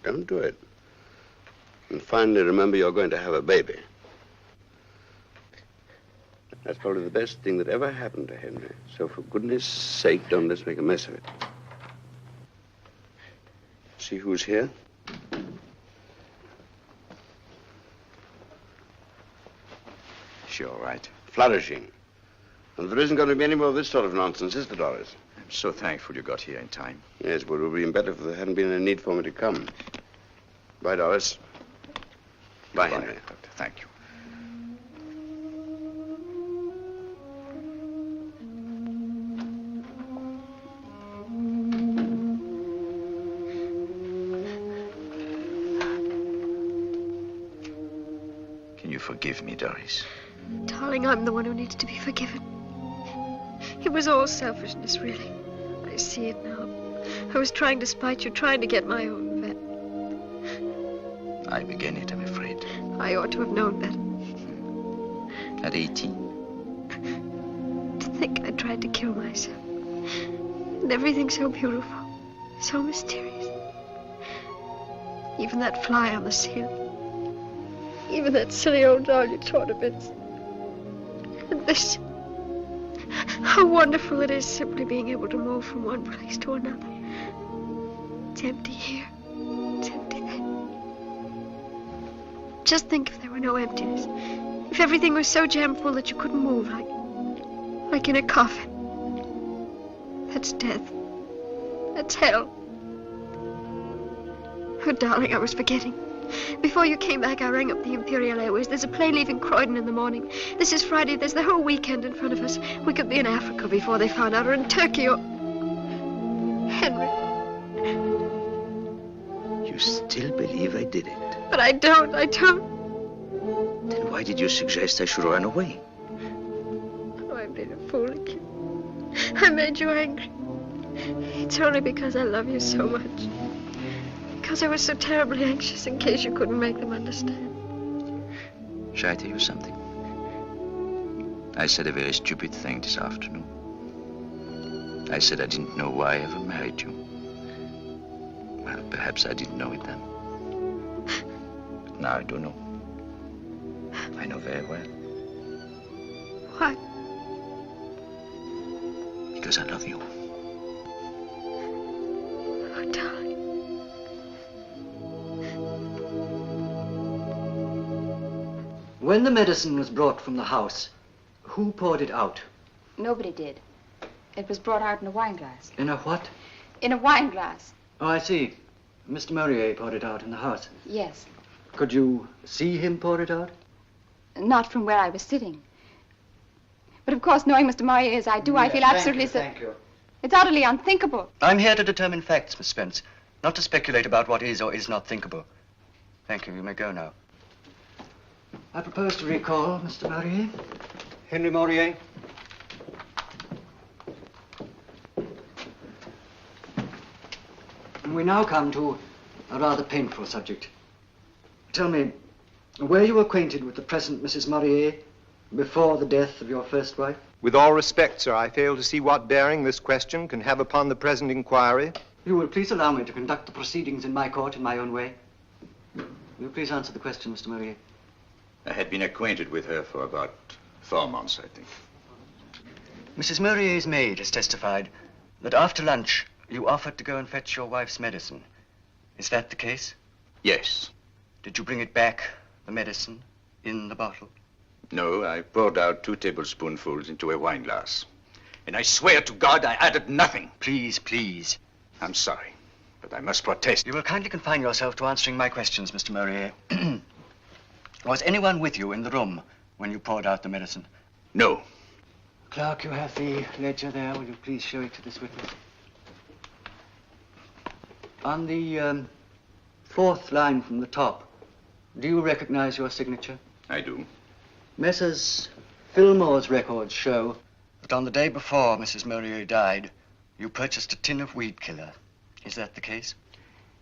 Don't do it. And finally, remember you're going to have a baby. That's probably the best thing that ever happened to Henry. So for goodness sake, don't let's make a mess of it. See who's here? She all right? Flourishing. And there isn't going to be any more of this sort of nonsense, is there, Doris? I'm so thankful you got here in time. Yes, but it would have been better if there hadn't been any need for me to come. Bye, Doris. Bye, Henry. Doctor. Thank you. Can you forgive me, Doris? Darling, I'm the one who needs to be forgiven. It was all selfishness, really. I see it now. I was trying to spite you, trying to get my own vet. I began it, I'm afraid. I ought to have known better. At 18? To think I tried to kill myself. And everything so beautiful, so mysterious. Even that fly on the ceiling. Even that silly old doll you tore to bits. And this. How wonderful it is simply being able to move from one place to another. It's empty here. It's empty there. Just think if there were no emptiness. If everything was so jam full that you couldn't move, like in a coffin. That's death. That's hell. Oh, darling, I was forgetting. Before you came back, I rang up the Imperial Airways. There's a plane leaving Croydon in the morning. This is Friday. There's the whole weekend in front of us. We could be in Africa before they found out, or in Turkey, or... Henry. You still believe I did it? But I don't. Then why did you suggest I should run away? Oh, I made a fool of you. I made you angry. It's only because I love you so much. Because I was so terribly anxious in case you couldn't make them understand. Shall I tell you something? I said a very stupid thing this afternoon. I said I didn't know why I ever married you. Well, perhaps I didn't know it then. But now I do know. I know very well. Why? Because I love you. Oh, darling. When the medicine was brought from the house, who poured it out? Nobody did. It was brought out in a wine glass. In a what? In a wine glass. Oh, I see. Mr. Morié poured it out in the house. Yes. Could you see him pour it out? Not from where I was sitting. But of course, knowing Mr. Morié as I do, I feel absolutely Thank you. It's utterly unthinkable. I'm here to determine facts, Miss Spence, not to speculate about what is or is not thinkable. Thank you. You may go now. I propose to recall Mr. Morié. Hένρι Μοριέ. And we now come to a rather painful subject. Tell me, were you acquainted with the present Mrs. Morié before the death of your first wife? With all respect, sir, I fail to see what bearing this question can have upon the present inquiry. You will please allow me to conduct the proceedings in my court in my own way. Will you please answer the question, Mr. Morié? I had been acquainted with her for about 4 months, I think. Mrs. Morié's maid has testified that after lunch you offered to go and fetch your wife's medicine. Is that the case? Yes. Did you bring it back, the medicine, in the bottle? No, I poured out 2 tablespoonfuls into a wine glass. And I swear to God I added nothing. Please, please. I'm sorry, but I must protest. You will kindly confine yourself to answering my questions, Mr. Morié. Was anyone with you in the room when you poured out the medicine? No. Clerk, you have the ledger there. Will you please show it to this witness? On the 4th line from the top, do you recognize your signature? I do. Messrs. Fillmore's records show that on the day before Mrs. Morié died, you purchased a tin of weed killer. Is that the case?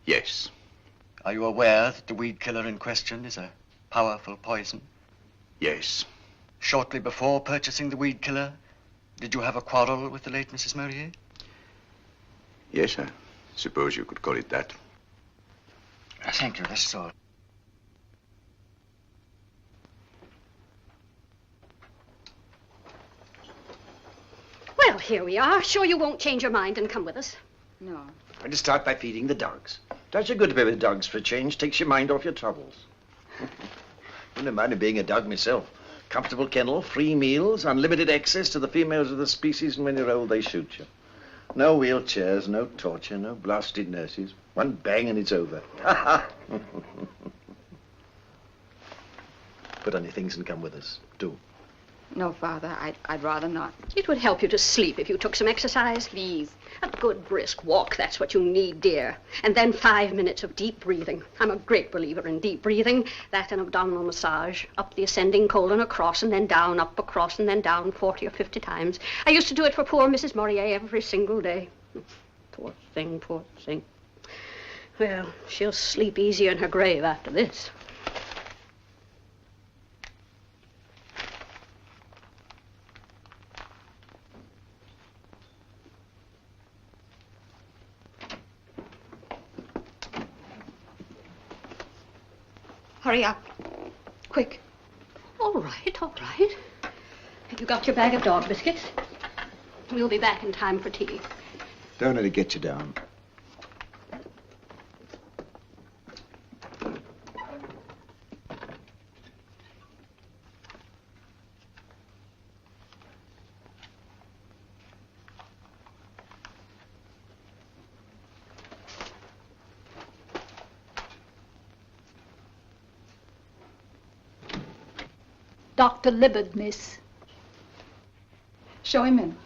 Yes. Are you aware that the weed killer in question is a powerful poison? Yes. Shortly before purchasing the weed killer, did you have a quarrel with the late Mrs. Morié? Yes, I suppose you could call it that. Thank you, that's all. Well, here we are. Sure you won't change your mind and come with us? No. I just start by feeding the dogs. Does you good to be with dogs for a change. Takes your mind off your troubles. Wouldn't mind being a dog myself. Comfortable kennel, free meals, unlimited access to the females of the species, and when you're old, they shoot you. No wheelchairs, no torture, no blasted nurses. One bang and it's over. Put on your things and come with us. Do. No, Father, I'd rather not. It would help you to sleep if you took some exercise. Please. A good brisk walk, that's what you need, dear. And then 5 minutes of deep breathing. I'm a great believer in deep breathing. That and abdominal massage. Up the ascending colon across and then down, up across and then down 40 or 50 times. I used to do it for poor Mrs. Morié every single day. Poor thing, poor thing. Well, she'll sleep easier in her grave after this. Hurry up. Quick. All right, all right. Have you got your bag of dog biscuits? We'll be back in time for tea. Don't let it get you down. Dr. Libbard, miss. Show him in.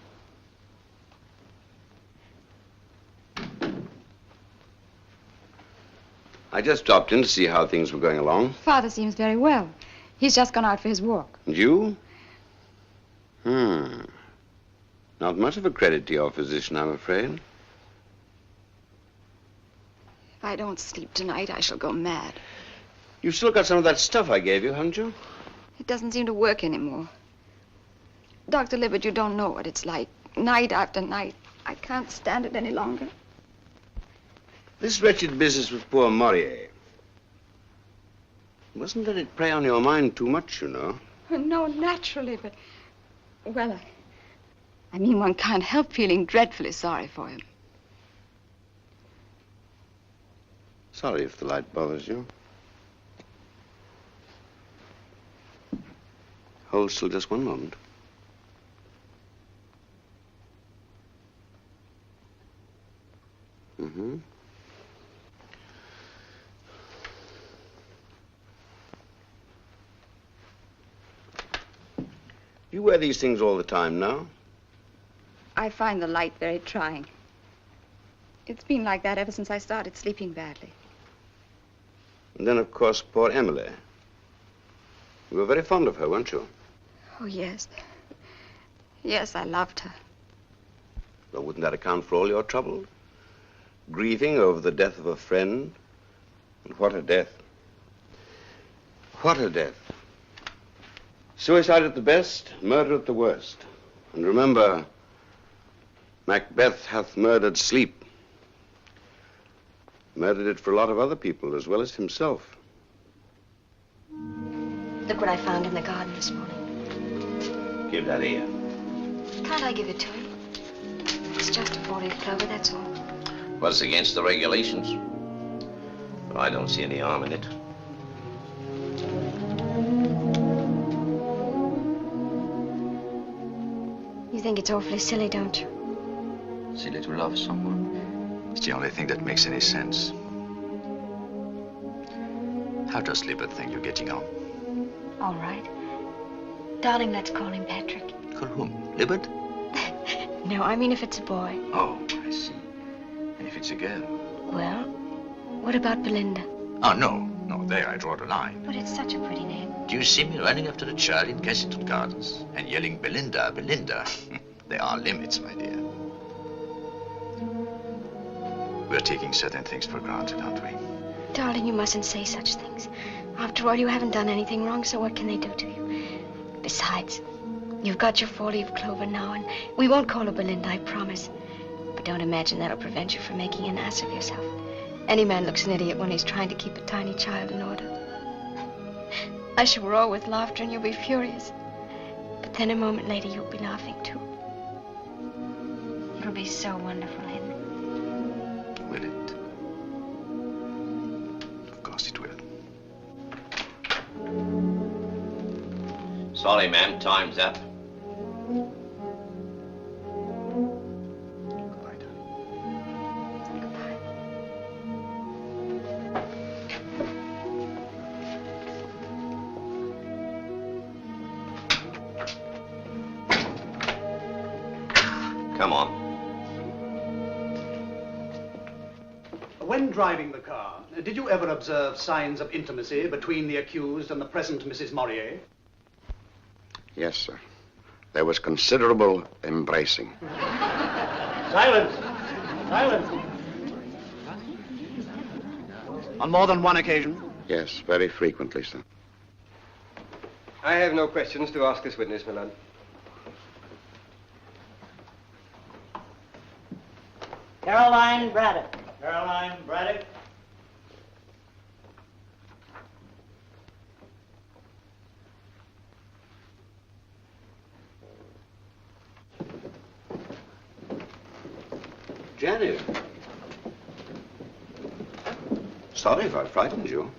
I just dropped in to see how things were going along. Father seems very well. He's just gone out for his walk. And you? Not much of a credit to your physician, I'm afraid. If I don't sleep tonight, I shall go mad. You've still got some of that stuff I gave you, haven't you? It doesn't seem to work anymore. Dr. Libbard, you don't know what it's like. Night after night. I can't stand it any longer. This wretched business with poor Morié. Mustn't let it prey on your mind too much, you know. No, naturally, but... Well, I mean, one can't help feeling dreadfully sorry for him. Sorry if the light bothers you. Hold still just one moment. Mm-hmm. You wear these things all the time now? I find the light very trying. It's been like that ever since I started sleeping badly. And then, of course, poor Έμιλι. You were very fond of her, weren't you? Oh, yes. Yes, I loved her. Well, wouldn't that account for all your trouble? Grieving over the death of a friend. And what a death. What a death. Suicide at the best, murder at the worst. And remember, Macbeth hath murdered sleep. Murdered it for a lot of other people as well as himself. Look what I found in the garden this morning. Give that here. Can't I give it to him? It's just a 4-leaf clover, that's all. Well, it's against the regulations. But I don't see any harm in it. You think it's awfully silly, don't you? Silly to love someone. It's the only thing that makes any sense. How does Libet think you're getting on? All right. Darling, let's call him Patrick. Call whom? Libet? No, I mean if it's a boy. Oh, I see. And if it's a girl? Well, what about Belinda? Oh, no. No, there I draw the line. But it's such a pretty name. Do you see me running after the child in Kensington Gardens and yelling, Belinda, Belinda? There are limits, my dear. We're taking certain things for granted, aren't we? Darling, you mustn't say such things. After all, you haven't done anything wrong, so what can they do to you? Besides, you've got your 4-leaf clover now, and we won't call her Belinda, I promise. But don't imagine that'll prevent you from making an ass of yourself. Any man looks an idiot when he's trying to keep a tiny child in order. I shall roar with laughter and you'll be furious. But then a moment later, you'll be laughing too. It'll be so wonderful, Henry. Will it? Of course it will. Sorry, ma'am, time's up. Come on. When driving the car, did you ever observe signs of intimacy between the accused and the present Mrs. Morié? Yes, sir. There was considerable embracing. Silence! Silence! On more than one occasion? Yes, very frequently, sir. I have no questions to ask this witness, my lord. Caroline Braddock. Caroline Braddock. Janet. Sorry if I frightened you.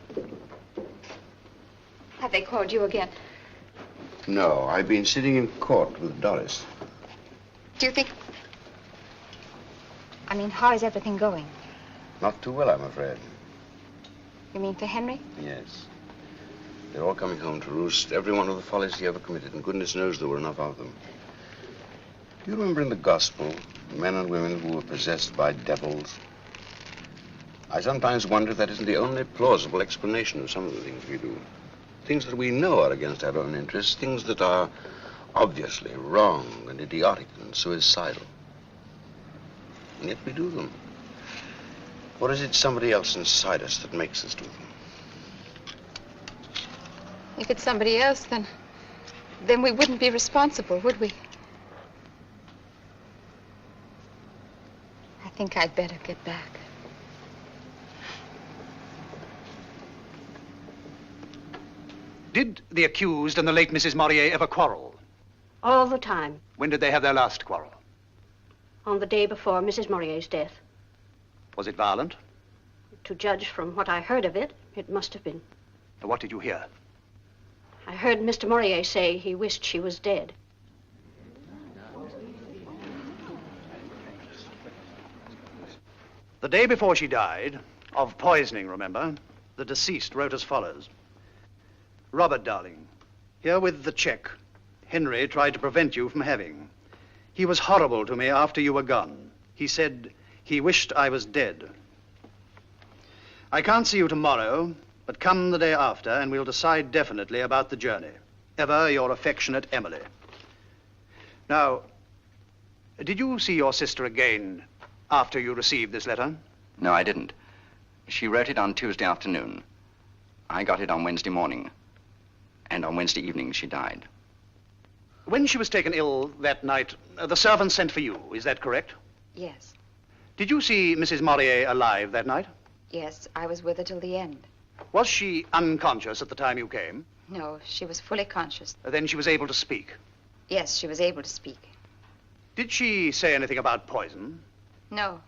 Have they called you again? No, I've been sitting in court with Doris. Do you think... I mean, how is everything going? Not too well, I'm afraid. You mean for Henry? Yes. They're all coming home to roost, every one of the follies he ever committed, and goodness knows there were enough of them. You remember in the gospel, men and women who were possessed by devils? I sometimes wonder if that isn't the only plausible explanation of some of the things we do. Things that we know are against our own interests, things that are obviously wrong and idiotic and suicidal. And yet we do them. Or is it somebody else inside us that makes us do them? If it's somebody else, then we wouldn't be responsible, would we? I think I'd better get back. Did the accused and the late Mrs. Morié ever quarrel? All the time. When did they have their last quarrel? On the day before Mrs. Morié's death. Was it violent? To judge from what I heard of it, it must have been. What did you hear? I heard Mr. Morié say he wished she was dead. The day before she died, of poisoning, remember, the deceased wrote as follows. Robert, darling, herewith the check, Henry tried to prevent you from having. He was horrible to me after you were gone. He said he wished I was dead. I can't see you tomorrow, but come the day after and we'll decide definitely about the journey. Ever your affectionate Emily. Now, did you see your sister again after you received this letter? No, I didn't. She wrote it on Tuesday afternoon. I got it on Wednesday morning. And on Wednesday evening, she died. When she was taken ill that night, the servant sent for you, is that correct? Yes. Did you see Mrs. Morié alive that night? Yes, I was with her till the end. Was she unconscious at the time you came? No, she was fully conscious. Then she was able to speak? Yes, she was able to speak. Did she say anything about poison? No.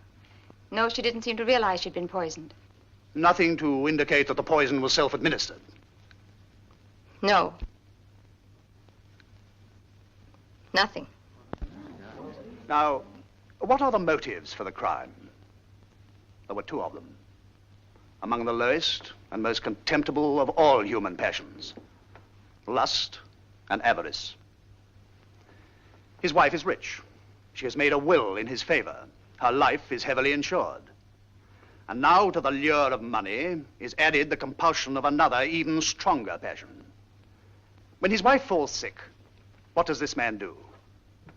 No, she didn't seem to realize she'd been poisoned. Nothing to indicate that the poison was self-administered? No. Nothing. Now, what are the motives for the crime? There were two of them. Among the lowest and most contemptible of all human passions. Lust and avarice. His wife is rich. She has made a will in his favor. Her life is heavily insured. And now to the lure of money is added the compulsion of another, even stronger passion. When his wife falls sick, what does this man do?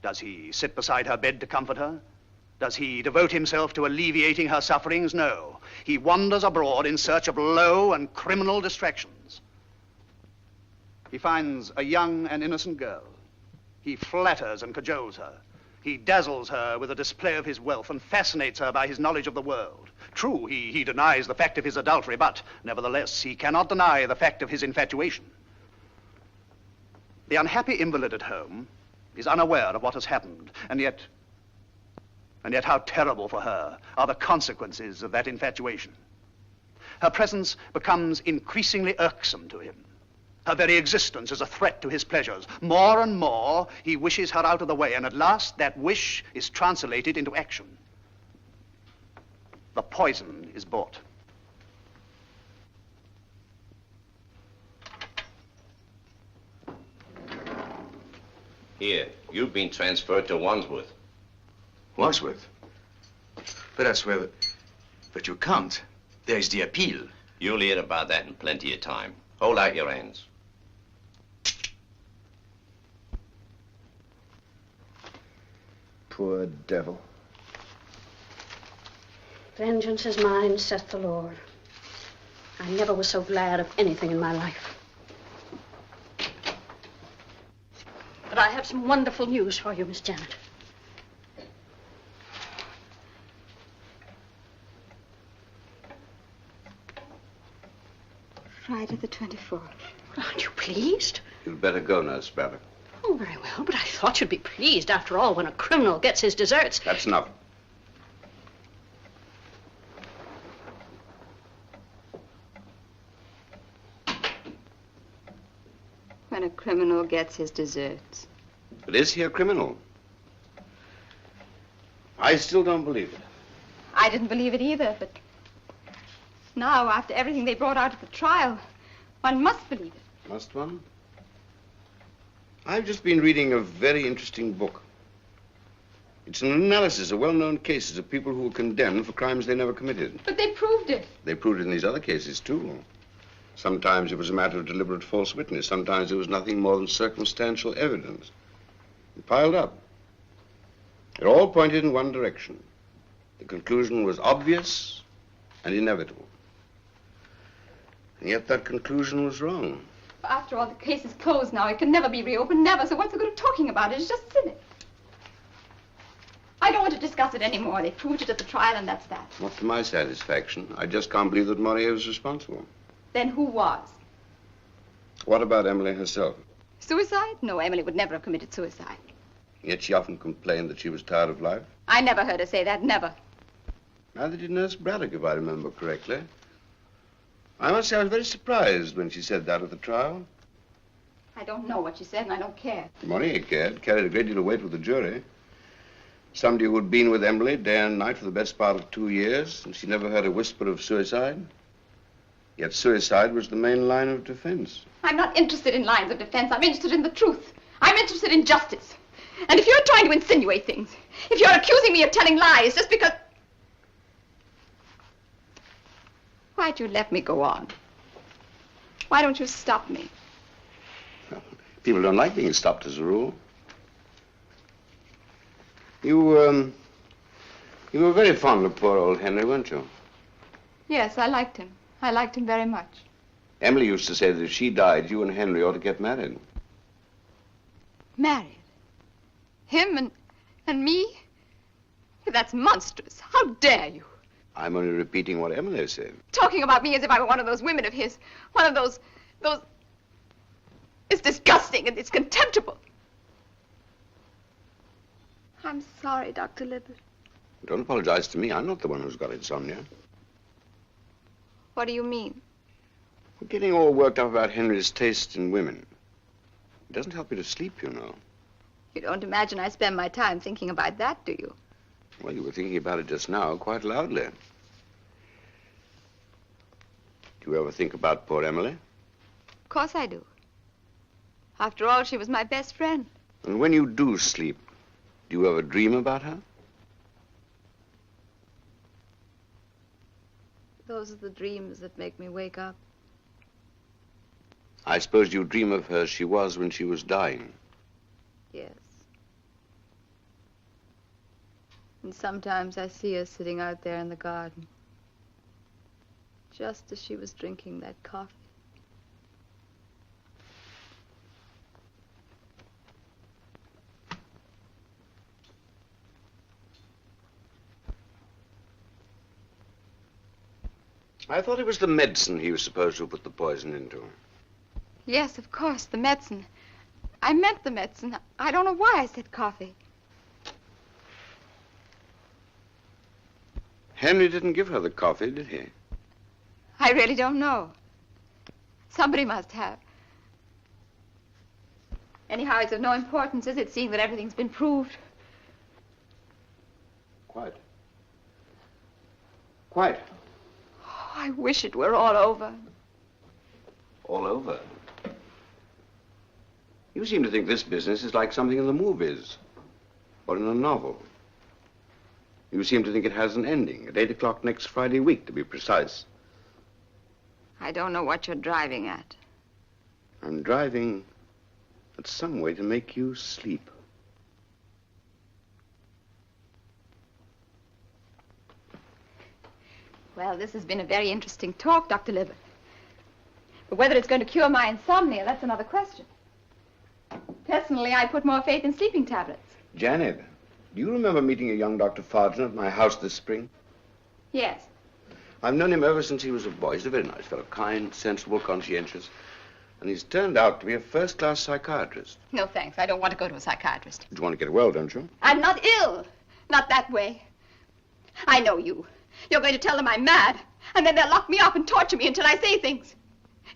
Does he sit beside her bed to comfort her? Does he devote himself to alleviating her sufferings? No. He wanders abroad in search of low and criminal distractions. He finds a young and innocent girl. He flatters and cajoles her. He dazzles her with the display of his wealth and fascinates her by his knowledge of the world. True, he denies the fact of his adultery, but nevertheless, he cannot deny the fact of his infatuation. The unhappy invalid at home is unaware of what has happened, and yet how terrible for her are the consequences of that infatuation. Her presence becomes increasingly irksome to him. Her very existence is a threat to his pleasures. More and more, he wishes her out of the way, and at last that wish is translated into action. The poison is bought. Here, you've been transferred to Wandsworth. Wandsworth? But that's where... But you can't. There's the appeal. You'll hear about that in plenty of time. Hold out your hands. Poor devil. Vengeance is mine, saith the Lord. I never was so glad of anything in my life. But I have some wonderful news for you, Miss Janet. Friday the 24th. Aren't you pleased? You'd better go, Nurse Braddock. Oh, very well, but I thought you'd be pleased. After all, when a criminal gets his deserts... That's enough. When a criminal gets his deserts. But is he a criminal? I still don't believe it. I didn't believe it either, but now, after everything they brought out at the trial, one must believe it. Must one? I've just been reading a very interesting book. It's an analysis of well-known cases of people who were condemned for crimes they never committed. But they proved it. They proved it in these other cases, too. Sometimes it was a matter of deliberate false witness. Sometimes it was nothing more than circumstantial evidence. It piled up. It all pointed in one direction. The conclusion was obvious and inevitable. And yet that conclusion was wrong. After all, the case is closed now. It can never be reopened, never. So what's the good of talking about it? It's just silly. I don't want to discuss it anymore. They proved it at the trial, and that's that. Not to my satisfaction. I just can't believe that Morié was responsible. Then who was? What about Emily herself? Suicide? No, Emily would never have committed suicide. Yet she often complained that she was tired of life. I never heard her say that, never. Neither did Nurse Braddock, if I remember correctly. I must say I was very surprised when she said that at the trial. I don't know what she said, and I don't care. Morié cared, carried a great deal of weight with the jury. Somebody who had been with Emily day and night for the best part of 2 years, and she never heard a whisper of suicide. Yet suicide was the main line of defense. I'm not interested in lines of defense. I'm interested in the truth. I'm interested in justice. And if you're trying to insinuate things, if you're accusing me of telling lies just because... Why'd you let me go on? Why don't you stop me? People don't like being stopped as a rule. You were very fond of poor old Henry, weren't you? Yes, I liked him. I liked him very much. Emily used to say that if she died, you and Henry ought to get married. Married? Him and me? That's monstrous. How dare you? I'm only repeating what Emily said. Talking about me as if I were one of those women of his. One of those... It's disgusting and it's contemptible. I'm sorry, Dr. Libbard. Don't apologize to me. I'm not the one who's got insomnia. What do you mean? We're getting all worked up about Henry's taste in women. It doesn't help you to sleep, you know. You don't imagine I spend my time thinking about that, do you? Well, you were thinking about it just now, quite loudly. Do you ever think about poor Emily? Of course I do. After all, she was my best friend. And when you do sleep, do you ever dream about her? Those are the dreams that make me wake up. I suppose you dream of her as she was when she was dying. Yes. And sometimes I see her sitting out there in the garden, just as she was drinking that coffee. I thought it was the medicine he was supposed to have put the poison into. Yes, of course, the medicine. I meant the medicine. I don't know why I said coffee. Henry didn't give her the coffee, did he? I really don't know. Somebody must have. Anyhow, it's of no importance, is it, seeing that everything's been proved? Quite. Quite. Oh, I wish it were all over. All over? You seem to think this business is like something in the movies, or in a novel. You seem to think it has an ending, at 8 o'clock next Friday week, to be precise. I don't know what you're driving at. I'm driving at some way to make you sleep. Well, this has been a very interesting talk, Dr. Libbard. But whether it's going to cure my insomnia, that's another question. Personally, I put more faith in sleeping tablets. Janet, do you remember meeting a young Dr. Farden at my house this spring? Yes. I've known him ever since he was a boy. He's a very nice fellow, kind, sensible, conscientious. And he's turned out to be a first-class psychiatrist. No, thanks. I don't want to go to a psychiatrist. You want to get well, don't you? I'm not ill. Not that way. I know you. You're going to tell them I'm mad, and then they'll lock me up and torture me until I say things.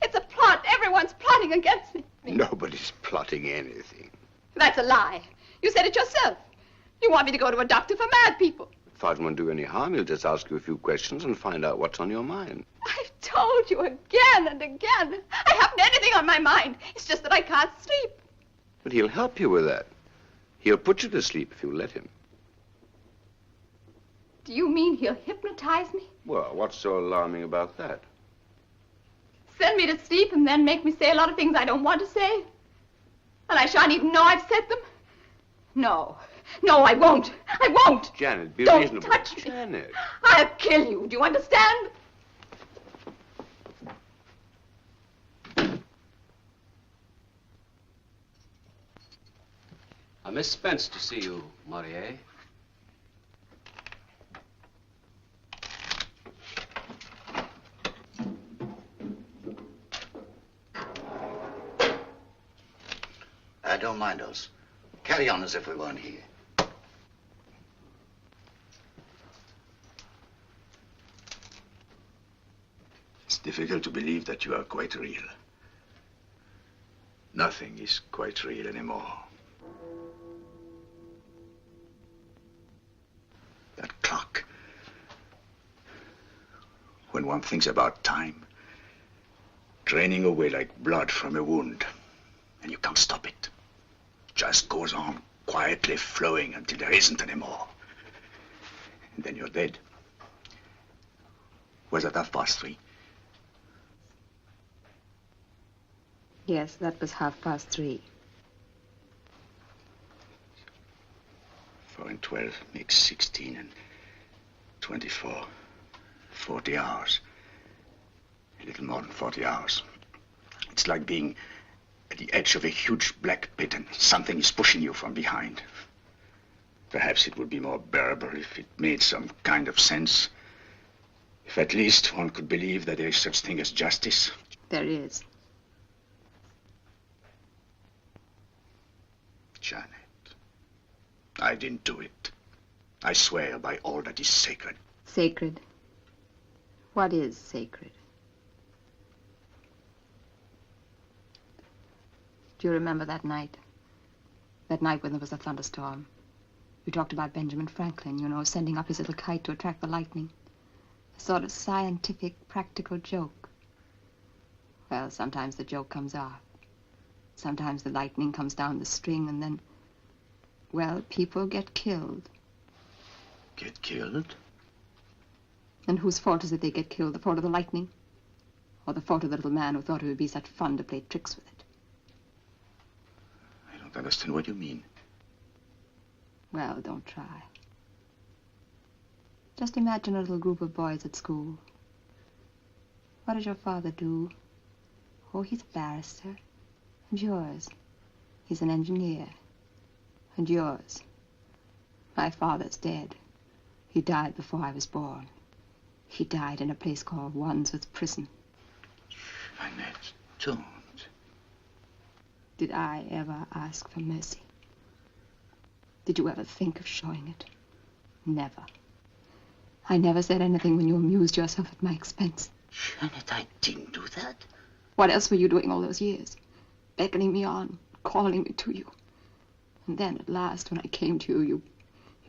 It's a plot. Everyone's plotting against me. Nobody's plotting anything. That's a lie. You said it yourself. You want me to go to a doctor for mad people. Farden won't do any harm. He'll just ask you a few questions and find out what's on your mind. I've told you again and again. I haven't anything on my mind. It's just that I can't sleep. But he'll help you with that. He'll put you to sleep if you let him. Do you mean he'll hypnotize me? Well, what's so alarming about that? Send me to sleep and then make me say a lot of things I don't want to say? And I shan't even know I've said them? No. No, I won't. I won't. Janet, be don't reasonable. Touch me. Janet. I'll kill you. Do you understand? Miss Spence to see you, Morié. I don't mind us. Carry on as if we weren't here. It's difficult to believe that you are quite real. Nothing is quite real anymore. That clock. When one thinks about time, draining away like blood from a wound, and you can't stop it. just goes on quietly flowing until there isn't any more. And then you're dead. Was it 3:30? Yes, that was 3:30. 4 and 12 makes 16 and 24. 40 hours. A little more than 40 hours. It's like being at the edge of a huge black pit and something is pushing you from behind. Perhaps it would be more bearable if it made some kind of sense. If at least one could believe that there is such thing as justice. There is. Janet, I didn't do it. I swear by all that is sacred. Sacred? What is sacred? Do you remember that night? That night when there was a thunderstorm. We talked about Benjamin Franklin, you know, sending up his little kite to attract the lightning. A sort of scientific, practical joke. Well, sometimes the joke comes off. Sometimes the lightning comes down the string and then, well, people get killed. Get killed? And whose fault is it they get killed? The fault of the lightning? Or the fault of the little man who thought it would be such fun to play tricks with it? I don't understand what you mean. Well, don't try. Just imagine a little group of boys at school. What does your father do? Oh, he's a barrister. And yours? He's an engineer. And yours? My father's dead. He died before I was born. He died in a place called Wandsworth Prison. Annette, don't. Did I ever ask for mercy? Did you ever think of showing it? Never. I never said anything when you amused yourself at my expense. Janet, I didn't do that. What else were you doing all those years? Beckoning me on, calling me to you. And then at last, when I came to you,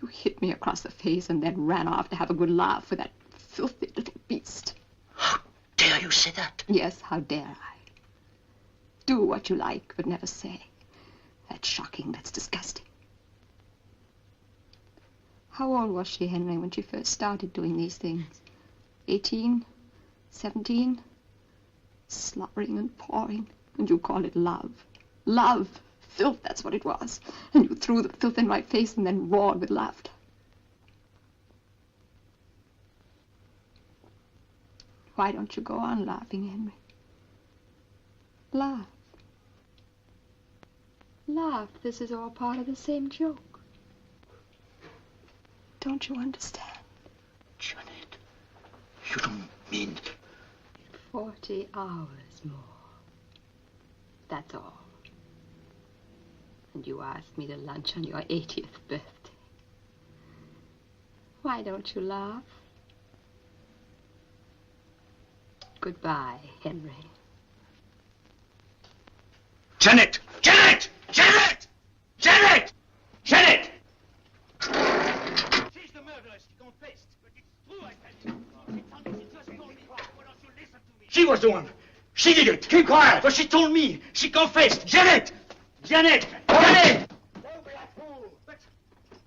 you hit me across the face and then ran off to have a good laugh with that filthy little beast. How dare you say that? Yes, how dare I? Do what you like, but never say. That's shocking, that's disgusting. How old was she, Henry, when she first started doing these things? 18? 17? Slobbering and pawing, and you call it love. Love! Filth, that's what it was. And you threw the filth in my face and then roared with laughter. Why don't you go on laughing, Henry? Laugh. Laugh. This is all part of the same joke. Don't you understand? Janet, you don't mean... 40 hours more. That's all. And you asked me to lunch on your 80th birthday. Why don't you laugh? Goodbye, Henry. Janet! Janet! Janet! Janet! Janet! She's the murderer. She confessed. But it's true, I tell you. She told me she just told me. Why don't you listen to me? She was the one. She did it. Keep quiet. But she told me. She confessed. Janet! Janet! Janet! Don't be a fool.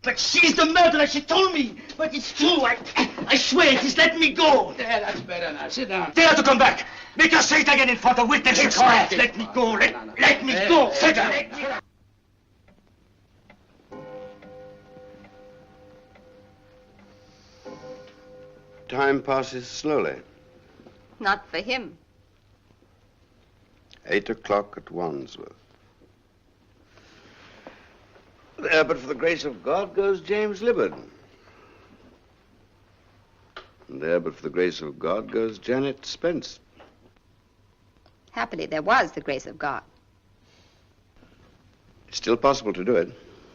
But she's the murderer. She told me. But it's true. I swear it is. Let me go. There, that's better now. Sit down. Dare to come back. Make her say it again in front of witnesses. Keep quiet. Let me go. Let me go. Sit down. Time passes slowly. Not for him. 8 o'clock at Wandsworth. There, but for the grace of God, goes James Libbard. And there, but for the grace of God, goes Janet Spence. Happily, there was the grace of God. It's still possible to do it,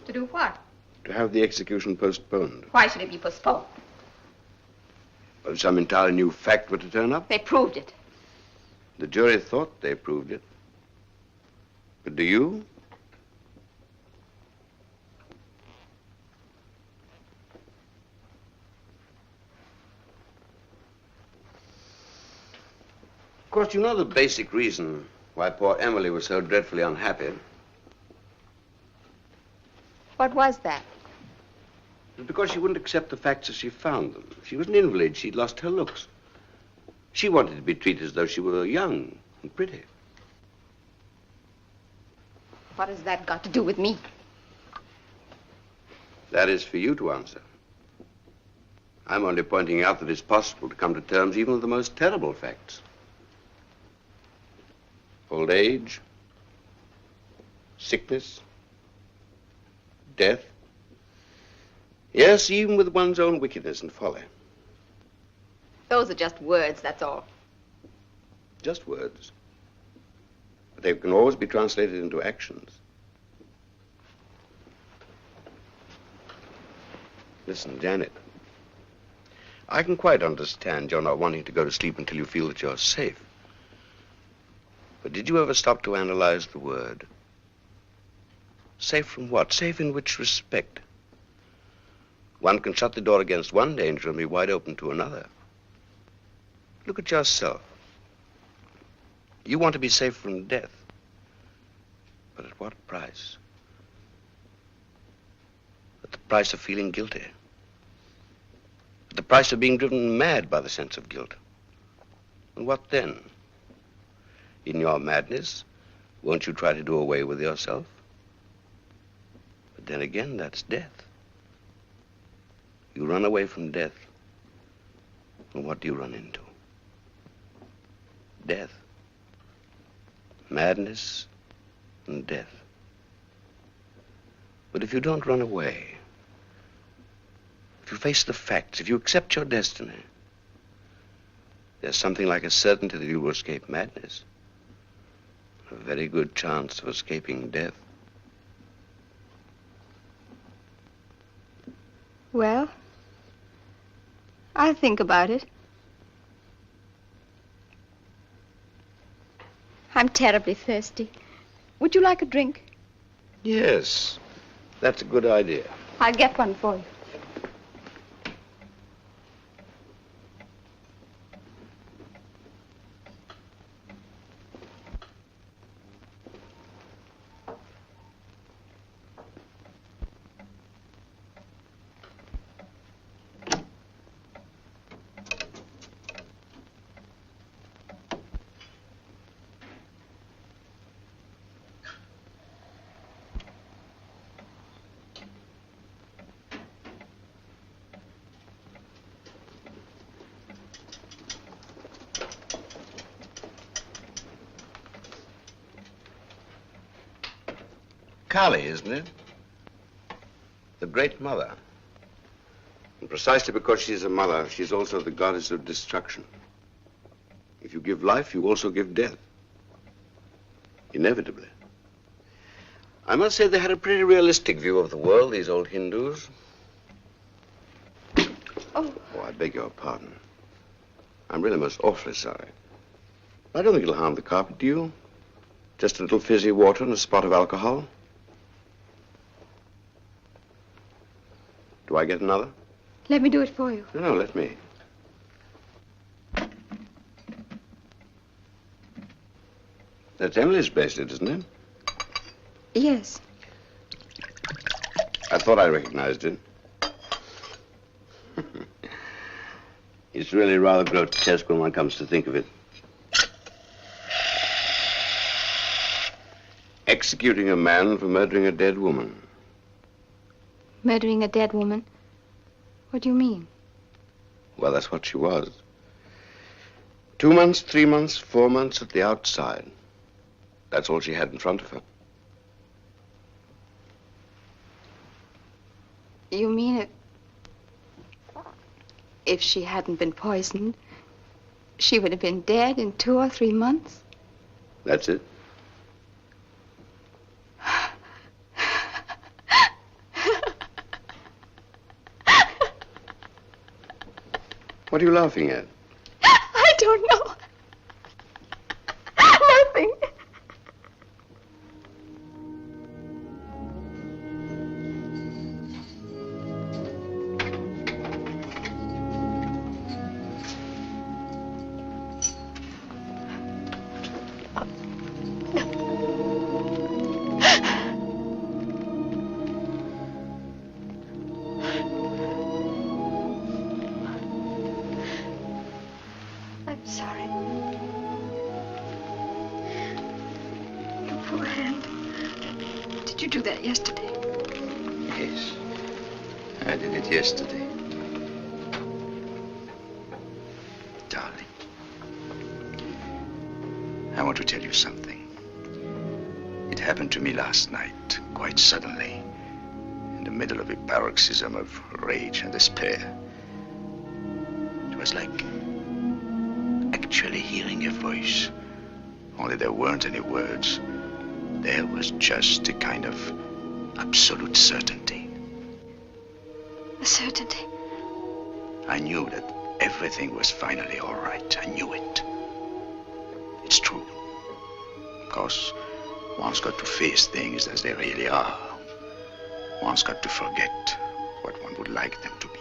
To do what? to have the execution postponed. Why should it be postponed? If some entirely new fact were to turn up, They proved it. the jury thought they proved it. But do you? Of course, you know the basic reason why poor Έμιλι was so dreadfully unhappy. What was that? Because she wouldn't accept the facts as she found them. She was an invalid. She'd lost her looks. She wanted to be treated as though she were young and pretty. What has that got to do with me? That is for you to answer. I'm only pointing out that it's possible to come to terms even with the most terrible facts. Old age, sickness, death. Yes, even with one's own wickedness and folly. Those are just words, that's all. Just words. But they can always be translated into actions. Listen, Janet. I can quite understand you're not wanting to go to sleep until you feel that you're safe. But did you ever stop to analyze the word? Safe from what? Safe in which respect? One can shut the door against one danger and be wide open to another. Look at yourself. You want to be safe from death. But at what price? At the price of feeling guilty. At the price of being driven mad by the sense of guilt. And what then? In your madness, won't you try to do away with yourself? But then again, that's death. You run away from death. And what do you run into? Death. Madness and death. But if you don't run away, if you face the facts, if you accept your destiny, there's something like a certainty that you will escape madness. A very good chance of escaping death. Well, I'll think about it. I'm terribly thirsty. Would you like a drink? Yes, that's a good idea. I'll get one for you. Kali, isn't it? The great mother. And precisely because she's a mother, she's also the goddess of destruction. If you give life, you also give death. Inevitably. I must say they had a pretty realistic view of the world, these old Hindus. Oh, I beg your pardon. I'm really most awfully sorry. I don't think it'll harm the carpet, do you? Just a little fizzy water and a spot of alcohol. Do I get another? Let me do it for you. No, let me. That's Emily's bracelet, isn't it? Yes. I thought I recognized it. It's really rather grotesque when one comes to think of it. Executing a man for murdering a dead woman. Murdering a dead woman? What do you mean? Well, that's what she was. 2 months, 3 months, 4 months at the outside. That's all she had in front of her. You mean if she hadn't been poisoned, she would have been dead in 2 or 3 months? That's it. What are you laughing at? I don't know. Nothing. do that yesterday? Yes, I did it yesterday. Darling, I want to tell you something. It happened to me last night, quite suddenly, in the middle of a paroxysm of rage and despair. It was like actually hearing a voice, only there weren't any words. There was just a kind of absolute certainty. A certainty? I knew that everything was finally all right. I knew it. It's true. Of course, one's got to face things as they really are. One's got to forget what one would like them to be.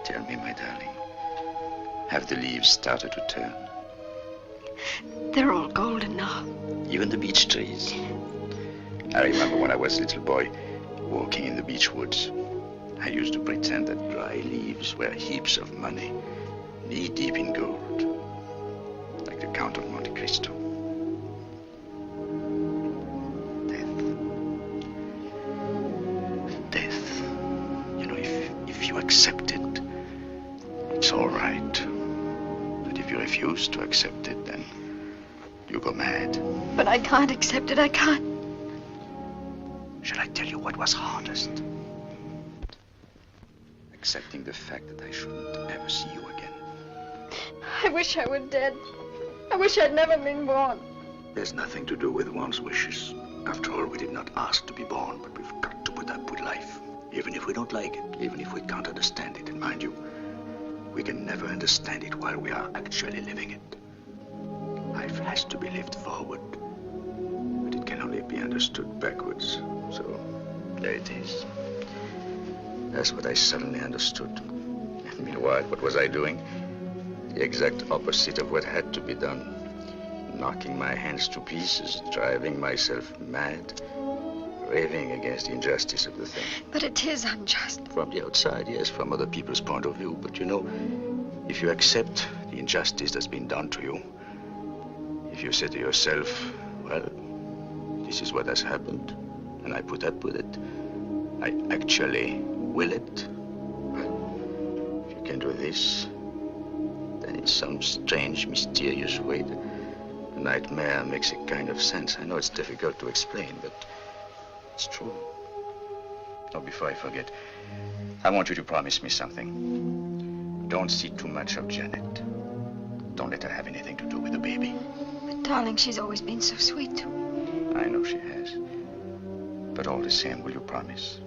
Tell me, my darling, have the leaves started to turn? They're all golden now. Even the beech trees. I remember when I was a little boy, walking in the beech woods. I used to pretend that dry leaves were heaps of money, knee-deep in gold, like the Count of Monte Cristo. Death. You know, if you accept it, it's all right. But if you refuse to accept it, then you go mad. But I can't accept it. I can't. Shall I tell you what was hardest? Accepting the fact that I shouldn't ever see you again. I wish I were dead. I wish I'd never been born. There's nothing to do with one's wishes. After all, we did not ask to be born, but we've got to put up with life. Even if we don't like it, even if we can't understand it. And mind you, we can never understand it while we are actually living it. Life has to be lived forward, but it can only be understood backwards. So, there it is. That's what I suddenly understood. And meanwhile, what was I doing? The exact opposite of what had to be done. Knocking my hands to pieces, driving myself mad, raving against the injustice of the thing. But it is unjust. From the outside, yes, from other people's point of view. But you know, if you accept the injustice that's been done to you, if you say to yourself, well, this is what has happened, and I put up with it, I actually will it, well, if you can do this, then in some strange, mysterious way, the nightmare makes a kind of sense. I know it's difficult to explain, but it's true. Oh, before I forget, I want you to promise me something. Don't see too much of Janet. Don't let her have anything to do with the baby. But, darling, she's always been so sweet to me. I know she has. But all the same, will you promise?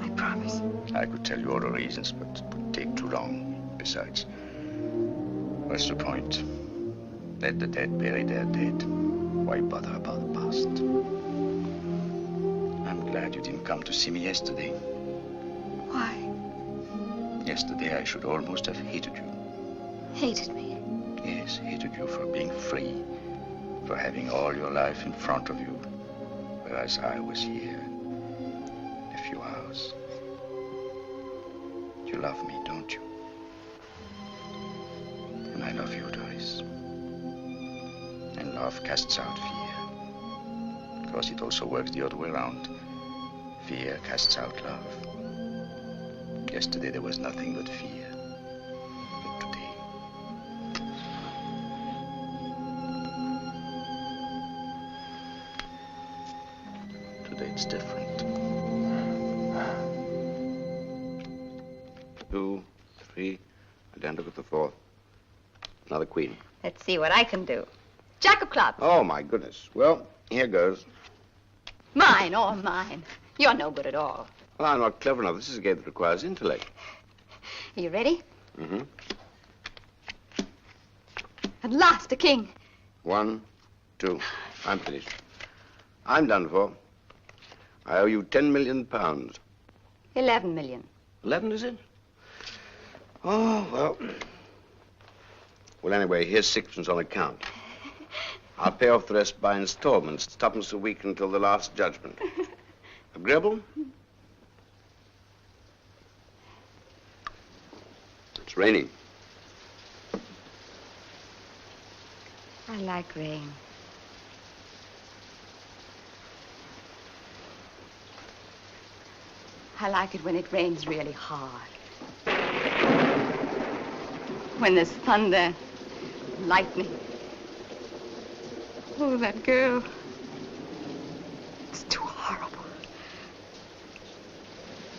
I promise. I could tell you all the reasons, but it would take too long. Besides, what's the point? Let the dead bury their dead. Why bother about the past? I'm glad you didn't come to see me yesterday. Why? Yesterday I should almost have hated you. Hated me? Yes, hated you for being free, for having all your life in front of you, whereas I was here in a few hours. You love me, don't you? And I love you, Doris. And love casts out fear. Of course, it also works the other way around. Fear casts out love. Yesterday there was nothing but fear. But today... Today it's different. 2, 3, identical to 4. Another queen. Let's see what I can do. Jack of clubs. Oh, my goodness. Well, here goes. Mine, all mine. You're no good at all. Well, I'm not clever enough. This is a game that requires intellect. Are you ready? Mm-hmm. At last, a king. 1, 2. I'm finished. I'm done for. I owe you £10 million. 11 million. 11, is it? Oh, well. Well, anyway, here's sixpence on account. I'll pay off the rest by installments, twopence a week until the last judgment. Agreeable? It's raining. I like rain. I like it when it rains really hard. When there's thunder, lightning. Oh, that girl. It's too horrible.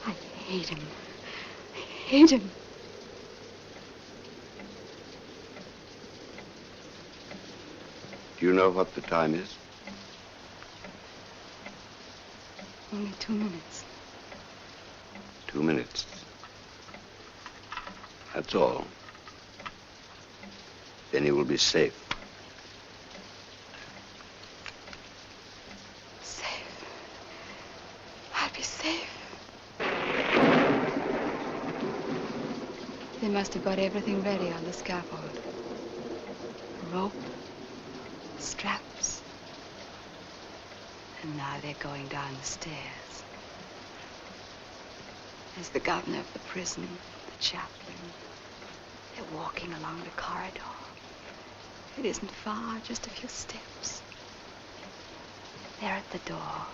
I hate him. I hate him. Do you know what the time is? Only 2 minutes. 2 minutes. That's all. Then he will be safe. Safe. I'll be safe. They must have got everything ready on the scaffold. A rope, straps. And now they're going down the stairs. There's the governor of the prison, the chaplain. They're walking along the corridor. It isn't far, just a few steps. They're at the door.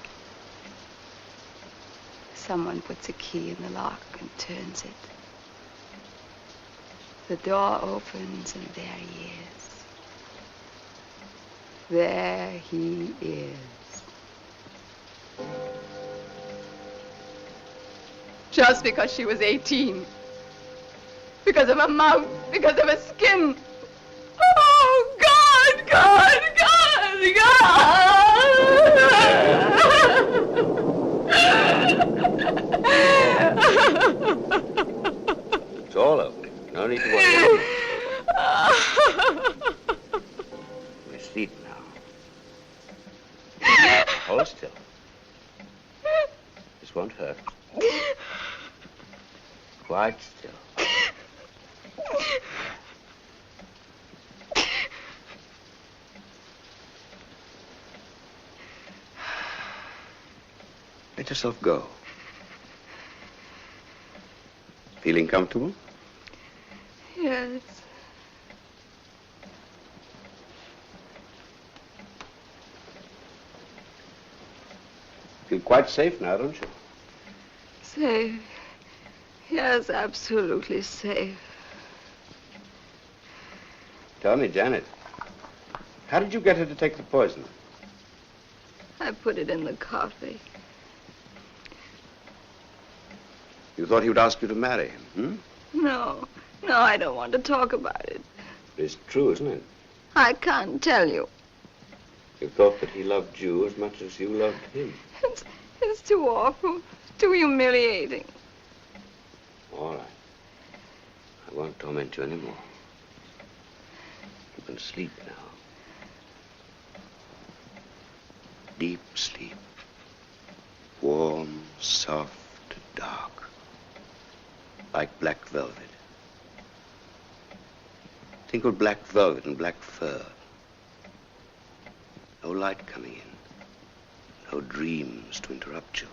Someone puts a key in the lock and turns it. The door opens and there he is. There he is. Just because she was 18. Because of her mouth, because of her skin. Oh, God, God, God, God! It's all over. No need to worry. We're asleep now. Hold still. This won't hurt. Quite still. Let yourself go. Feeling comfortable? Yes. Feel quite safe now, don't you? Safe. Yes, absolutely safe. Tell me, Janet, how did you get her to take the poison? I put it in the coffee. You thought he would ask you to marry him, No, I don't want to talk about it. It's true, isn't it? I can't tell you. You thought that he loved you as much as you loved him. It's too awful, too humiliating. All right. I won't torment you anymore. You can sleep now. Deep sleep. Warm, soft, dark. Like black velvet. Think of black velvet and black fur. No light coming in. No dreams to interrupt you.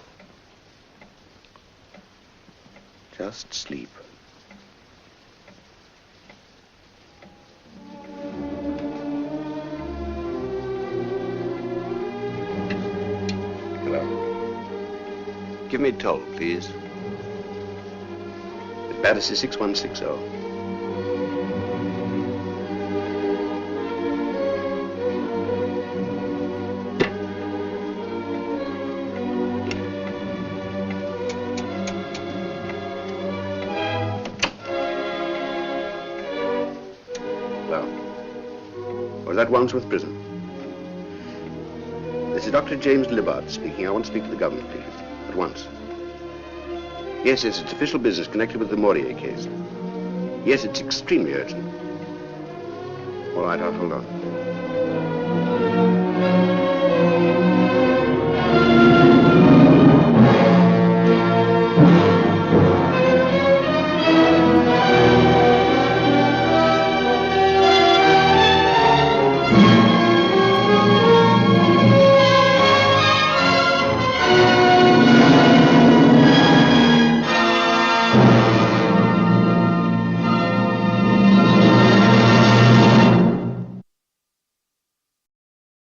Just sleep. Hello. Give me a toll, please. Battersea 6160. Well, was that Wandsworth Prison? This is Dr. James Libbard speaking. I want to speak to the governor, please. At once. Yes, it's official business connected with the Morié case. Yes, it's extremely urgent. All right, I'll hold on.